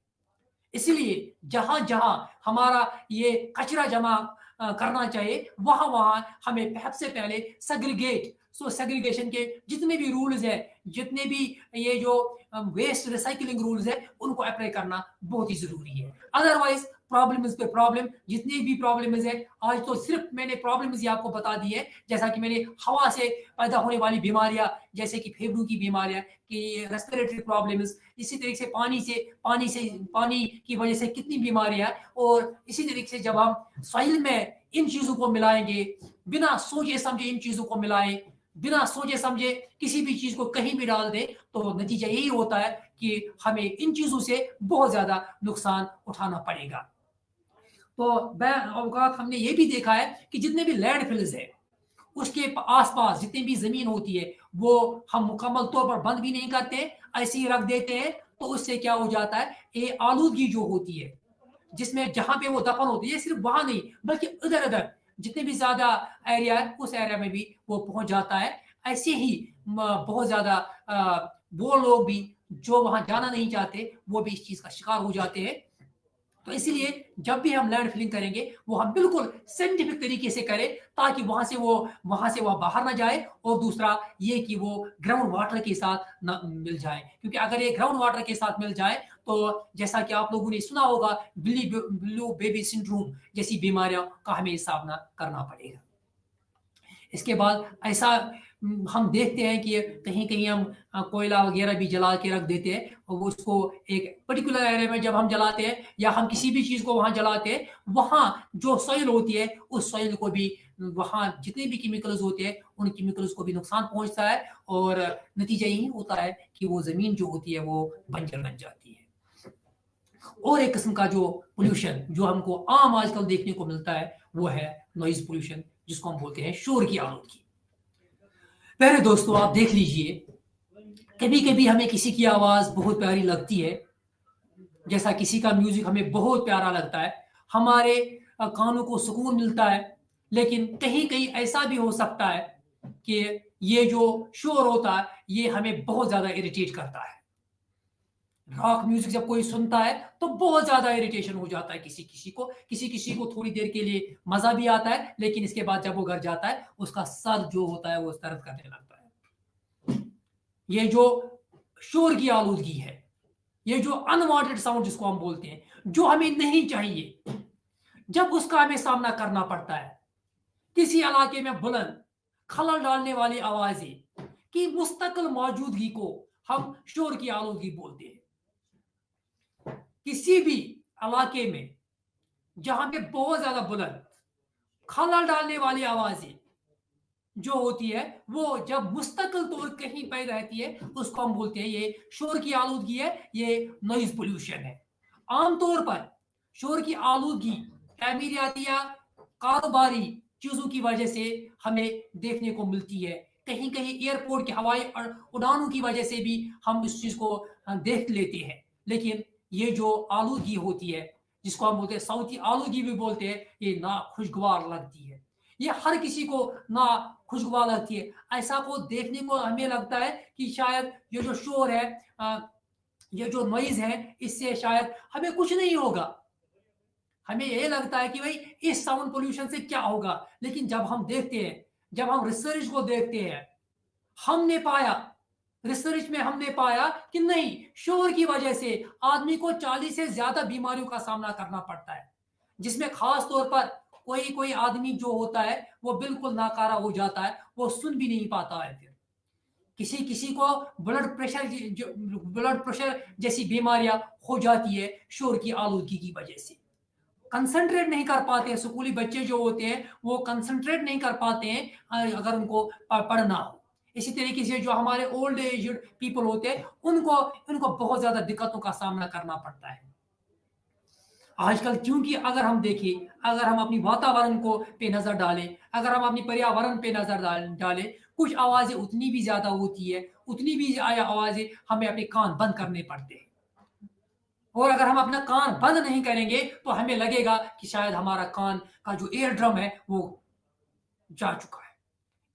इसलिए जहां जहां हमारा ये कचरा जमा करना चाहिए, वहां वहां हमें सबसे पहले सेग्रीगेशन के जितने भी रूल्स है, जितने भी ये जो वेस्ट रिसाइकलिंग रूल्स है, उनको अप्लाई करना बहुत ही जरूरी है। अदरवाइज प्रॉब्लम्स पे प्रॉब्लम, जितनी भी प्रॉब्लम्स है, आज तो सिर्फ मैंने प्रॉब्लम्स ही आपको बता दी है, जैसा कि मैंने हवा से पैदा होने वाली बीमारियां, जैसे कि फेफड़ों की बीमारियां, कि रेस्पिरेटरी प्रॉब्लम्स, इसी तरीके से पानी की वजह से कितनी बीमारियां, और इसी तरीके से जब हम सॉइल में इन चीजों को मिलाएंगे, बिना सोचे समझे इन चीजों को मिलाएं, बिना सोचे समझे किसी भी चीज को कहीं भी डाल दें, तो नतीजा यही होता है कि हमें इन चीजों से बहुत ज्यादा नुकसान उठाना पड़ेगा। तो औकात हमने ये भी देखा है कि जितने भी लैंडफिल्स है, उसके आसपास जितनी भी जमीन होती है, वो हम मुकम्मल तौर पर बंद भी नहीं करते, ऐसे ही रख देते हैं। तो उससे क्या हो जाता है, ये आलूदगी जो होती है, जिसमें जहां पे वो दफन होती है, सिर्फ वहां नहीं बल्कि इधर उधर जितने भी ज्यादा एरिया है, उस एरिया में भी वो पहुंच जाता है। ऐसे ही बहुत ज्यादा वो लोग भी जो वहां जाना नहीं चाहते, वो भी इस चीज का शिकार हो जाते हैं। तो इसलिए जब भी हम लैंड फिलिंग करेंगे, वो हम बिल्कुल साइंटिफिक तरीके से करें, ताकि वहां से वो बाहर ना जाए, और दूसरा ये कि वो ग्राउंड वाटर के साथ न मिल जाए। क्योंकि अगर ये ग्राउंड वाटर के साथ मिल जाए, तो जैसा कि आप लोगों ने सुना होगा, ब्लू बेबी सिंड्रोम जैसी बीमारियों का हमें सामना करना पड़ेगा। इसके बाद ऐसा हम देखते हैं कि कहीं कहीं हम कोयला वगैरह भी जला के रख देते हैं, और वो उसको एक पर्टिकुलर एरिया में जब हम जलाते हैं, या हम किसी भी चीज को वहां जलाते हैं, वहां जो सॉइल होती है, उस सॉइल को भी, वहां जितने भी केमिकल्स होते हैं, उन केमिकल्स को भी नुकसान पहुंचता है, और नतीजा यही होता है कि वो जमीन जो होती है वो बंजर बन जाती है। और एक किस्म का जो पोल्यूशन जो हमको आम आजकल देखने को मिलता है, वो है नॉइज पोल्यूशन, जिसको हम बोलते हैं शोर की आलूदगी। पहले दोस्तों आप देख लीजिए, कभी कभी हमें किसी की आवाज बहुत प्यारी लगती है, जैसा किसी का म्यूजिक हमें बहुत प्यारा लगता है, हमारे कानों को सुकून मिलता है। लेकिन कहीं कहीं ऐसा भी हो सकता है कि ये जो शोर होता है, ये हमें बहुत ज्यादा इरिटेट करता है। रॉक म्यूजिक जब कोई सुनता है, तो बहुत ज्यादा इरिटेशन हो जाता है किसी किसी को थोड़ी देर के लिए मजा भी आता है, लेकिन इसके बाद जब वो घर जाता है, उसका सर जो होता है वो दर्द करने लगता है। ये जो शोर की आलूदगी है, ये जो अनवांटेड साउंड जिसको हम बोलते हैं, जो हमें नहीं चाहिए, जब उसका हमें सामना करना पड़ता है, किसी इलाके में बुलंद खलल डालने वाली आवाजें की मुस्तकिल मौजूदगी को हम शोर की आलूदगी बोलते हैं। किसी भी इलाके में जहां पे बहुत ज्यादा बुलंद खलल डालने वाली आवाजें जो होती है, वो जब मुस्तकिल तौर कहीं पे रहती है, उसको हम बोलते हैं ये शोर की आलूदगी है, ये नॉइज पोल्यूशन है। आमतौर पर शोर की आलूदगी तामीराती या कारोबारी चीजों की वजह से हमें देखने को मिलती है। कहीं कहीं एयरपोर्ट के हवाई उड़ानों की वजह से भी हम इस चीज को देख लेते हैं। लेकिन ये जो आलूदगी होती है, जिसको हम बोलते हैं साउथी आलूदगी भी बोलते हैं, ये ना खुशगवार लगती है, ये हर किसी को ना खुशगवार लगती है। ऐसा को देखने को हमें लगता है कि शायद ये जो शोर है, ये जो नॉइज है, इससे शायद हमें कुछ नहीं होगा। हमें ये लगता है कि भाई इस साउंड पोल्यूशन से क्या होगा। लेकिन जब हम देखते हैं, जब हम रिसर्च को देखते हैं, रिसर्च में हमने पाया कि नहीं, शोर की वजह से आदमी को 40 से ज्यादा बीमारियों का सामना करना पड़ता है, जिसमें खास तौर पर कोई आदमी जो होता है वो बिल्कुल नाकारा हो जाता है, वो सुन भी नहीं पाता है। फिर किसी को ब्लड प्रेशर जैसी बीमारियां हो जाती है शोर की आलूदगी की वजह से। कंसंट्रेट नहीं कर पाते हैं, स्कूली बच्चे जो होते हैं वो कंसंट्रेट नहीं कर पाते हैं अगर उनको पढ़ना हो। इसी तरीके से जो हमारे ओल्ड एज पीपल होते हैं, उनको बहुत ज्यादा दिक्कतों का सामना करना पड़ता है आजकल। क्योंकि अगर हम देखें, अगर हम अपनी वातावरण को पे नजर डालें, अगर हम अपनी पर्यावरण पे नजर डालें, कुछ आवाजें उतनी भी ज्यादा होती है, उतनी भी आवाजें हमें अपने कान बंद करने पड़ते हैं। और अगर हम अपना कान बंद नहीं करेंगे, तो हमें लगेगा कि शायद हमारा कान का जो एयर ड्रम है वो जा चुका है।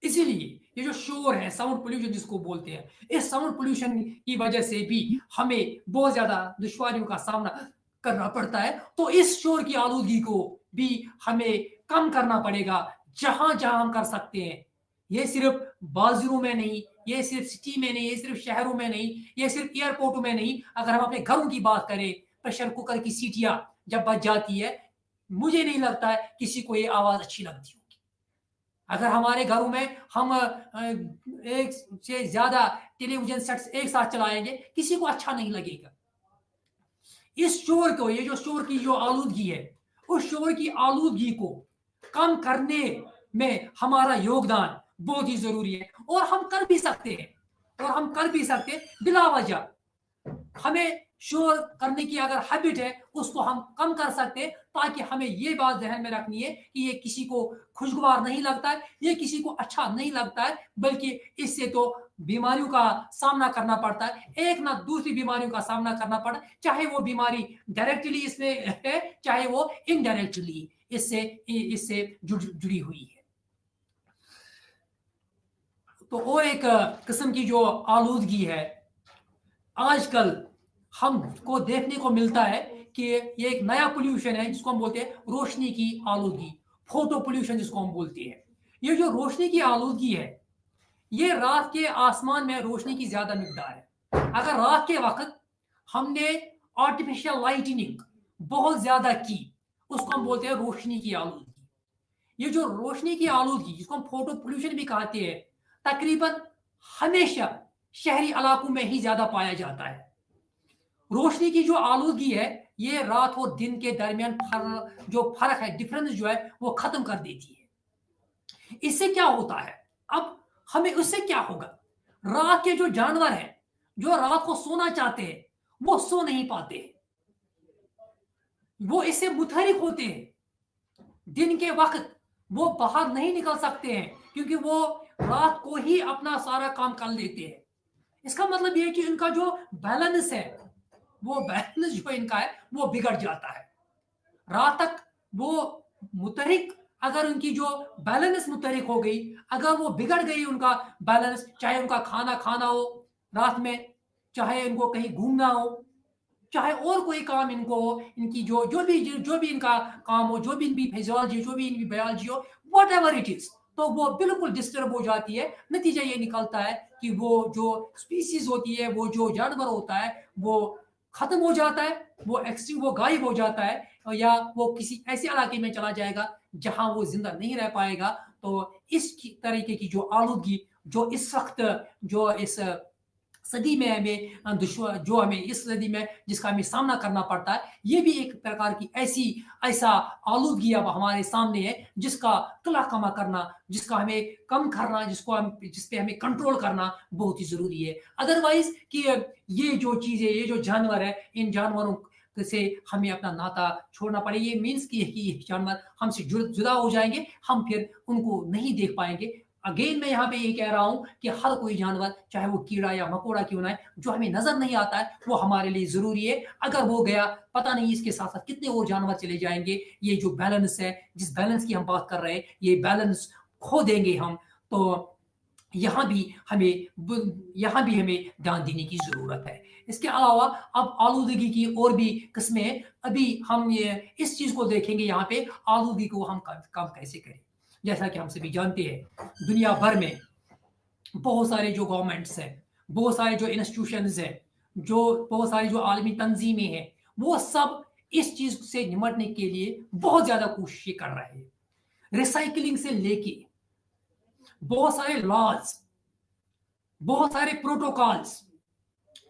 इसीलिए ये जो शोर है, साउंड पोल्यूशन जिसको बोलते हैं, इस साउंड पोल्यूशन की वजह से भी हमें बहुत ज्यादा दुश्वारियों का सामना करना पड़ता है। तो इस शोर की आलूदगी को भी हमें कम करना पड़ेगा जहां जहां हम कर सकते हैं। ये सिर्फ बाजारों में नहीं, ये सिर्फ सिटी में नहीं, ये सिर्फ शहरों में नहीं, ये सिर्फ एयरपोर्टों में नहीं। अगर हम अपने घरों की बात करें, प्रेशर कुकर की सीटियां जब बज जाती है, मुझे नहीं लगता है किसी को ये आवाज अच्छी लगती होगी। अगर हमारे घरों में हम एक से ज्यादा टेलीविजन सेट्स एक साथ चलाएंगे, किसी को अच्छा नहीं लगेगा। इस शोर को, ये जो शोर की जो आलूदगी है, उस शोर की आलूदगी को कम करने में हमारा योगदान बहुत ही जरूरी है। और हम कर भी सकते हैं, और हम कर भी सकते हैं बिला वजह। हमें शोर करने की अगर हैबिट है, उसको हम कम कर सकते हैं, ताकि हमें ये बात ध्यान में रखनी है कि ये किसी को खुशगवार नहीं लगता है, ये किसी को अच्छा नहीं लगता है, बल्कि इससे तो बीमारियों का सामना करना पड़ता है, एक ना दूसरी बीमारियों का सामना करना पड़ता है, चाहे वो बीमारी डायरेक्टली इसमें है, चाहे वो इनडायरेक्टली इससे जुड़ी हुई है। तो और एक किस्म की जो आलूदगी है, आजकल हमको देखने को मिलता है कि ये एक नया पोल्यूशन है जिसको हम बोलते हैं रोशनी की आलूदगी, फोटो पोल्यूशन जिसको हम बोलते हैं। ये जो रोशनी की आलूदगी है, ये रात के आसमान में रोशनी की ज्यादा मिकदार है। अगर रात के वक्त हमने आर्टिफिशियल लाइटनिंग बहुत ज्यादा की, उसको हम बोलते हैं रोशनी की आलूदगी। ये जो रोशनी की आलूदगी, जिसको हम फोटो पोल्यूशन भी कहते हैं, तकरीबन हमेशा शहरी इलाकों में ही ज्यादा पाया जाता है। रोशनी की जो आलूदगी है, ये रात और दिन के दरमियान जो फर्क है, डिफरेंस जो है, वो खत्म कर देती है। इससे क्या होता है, अब हमें उससे क्या होगा, रात के जो जानवर हैं, जो रात को सोना चाहते हैं, वो सो नहीं पाते, वो इससे मुतहरिक होते हैं। दिन के वक्त वो बाहर नहीं निकल सकते हैं, क्योंकि वो रात को ही अपना सारा काम कर लेते हैं। इसका मतलब ये है कि इनका जो बैलेंस है, वो बैलेंस जो इनका है, वो बिगड़ जाता है। रात तक वो मुतहरिक, अगर उनकी जो बैलेंस मुतहरिक हो गई, अगर वो बिगड़ गई उनका बैलेंस, चाहे उनका खाना खाना हो रात में, चाहे इनको कहीं घूमना हो, चाहे और कोई काम इनको हो, इनकी जो भी इनका काम हो, जो भी इनकी फिजियोलॉजी, जो भी इनकी बायोलॉजी हो, वट एवर इट इज, तो वो बिल्कुल डिस्टर्ब हो जाती है। नतीजा ये निकलता है कि वो जो स्पीसीज होती है, वो जो जानवर होता है, वो खत्म हो जाता है, वो एक्सटिंक्ट, वो गायब हो जाता है, या वो किसी ऐसे इलाके में चला जाएगा जहां वो जिंदा नहीं रह पाएगा। तो इस तरीके की जो आलूदगी जो इस वक्त, जो इस सदी में हमें जो हमें इस सदी में जिसका हमें सामना करना पड़ता है, ये भी एक प्रकार की ऐसा आलूदगी अब हमारे सामने है, जिसका कला कमा करना, जिसका हमें कम करना, जिस पे हमें कंट्रोल करना बहुत ही जरूरी है। अदरवाइज कि ये जो चीजें, ये जो जानवर है, इन जानवरों से हमें अपना नाता छोड़ना पड़े। ये मीन्स कि जानवर हमसे जुदा हो जाएंगे, हम फिर उनको नहीं देख पाएंगे। अगेन मैं यहाँ पे ये कह रहा हूं कि हर कोई जानवर, चाहे वो कीड़ा या मकोड़ा क्यों ना है, जो हमें नजर नहीं आता है, वो हमारे लिए जरूरी है। अगर वो गया, पता नहीं इसके साथ साथ कितने और जानवर चले जाएंगे। ये जो बैलेंस है, जिस बैलेंस की हम बात कर रहे हैं, ये बैलेंस खो देंगे हम। तो यहाँ भी हमें ध्यान देने की जरूरत है। इसके अलावा अब आलूदगी की और भी किस्में हैं। अभी हम ये इस चीज को देखेंगे, यहाँ पे आलूदगी को हम कम कैसे करें। जैसा कि हम सभी जानते हैं, दुनिया भर में बहुत सारे जो गवर्नमेंट्स हैं, बहुत सारे जो इंस्टीट्यूशंस हैं, जो बहुत सारी जो आलमी तंजीमें हैं, वो सब इस चीज से निपटने के लिए बहुत ज्यादा कोशिश कर रहे हैं। रिसाइकलिंग से लेके बहुत सारे लॉज, बहुत सारे प्रोटोकॉल्स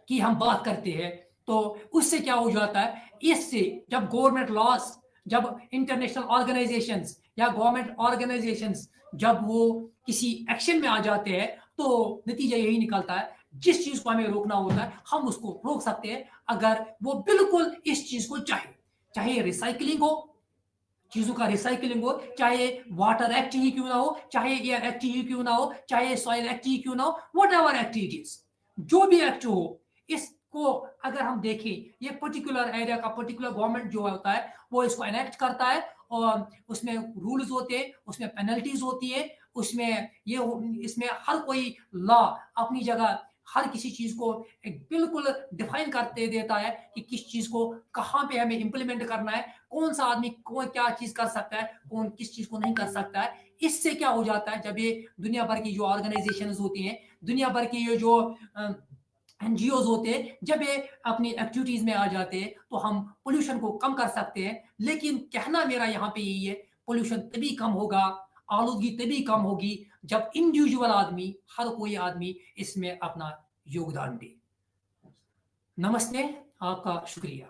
की हम बात करते हैं, तो उससे क्या हो जाता है, इससे जब गवर्नमेंट लॉज, जब इंटरनेशनल ऑर्गेनाइजेशंस या गवर्नमेंट ऑर्गेनाइजेशंस जब वो किसी एक्शन में आ जाते हैं, तो नतीजा यही निकलता है, जिस चीज को हमें रोकना होता है हम उसको रोक सकते हैं, अगर वो बिल्कुल इस चीज को चाहे रिसाइकलिंग हो, चीजों का रिसाइकलिंग हो, चाहे वाटर एक्ट ही क्यों ना हो, चाहे एयर एक्ट ही क्यों ना हो, चाहे सॉइल एक्ट ही क्यों ना हो, what ever act it is, जो भी एक्ट हो, इसको अगर हम देखें, ये पर्टिकुलर एरिया का पर्टिकुलर गवर्नमेंट जो होता है, वो इसको एनेक्ट करता है, और उसमें रूल्स होते हैं, उसमें पेनल्टीज होती है, اس میں ہر کوئی لا اپنی جگہ ہر کسی چیز کو ایک بالکل ڈیفائن کرتے دیتا ہے کہ کس چیز کو کہاں پہ ہمیں امپلیمنٹ کرنا ہے، کون سا آدمی کون کیا چیز کر سکتا ہے، کون کس چیز کو نہیں کر سکتا ہے۔ اس سے کیا ہو جاتا ہے، جب یہ دنیا بھر کی جو آرگنائزیشنز ہوتی ہیں، دنیا بھر کی یہ جو این جی اوز ہوتے ہیں، جب یہ اپنی ایکٹیویٹیز میں آ جاتے ہیں تو ہم پولوشن کو کم کر سکتے ہیں۔ لیکن کہنا میرا یہاں پہ یہی ہے، پولوشن تبھی کم ہوگا، آلودگی تبھی کم ہوگی جب انڈیویجول آدمی، ہر کوئی آدمی اس میں اپنا یوگدان دے۔ نمستے، آپ کا شکریہ۔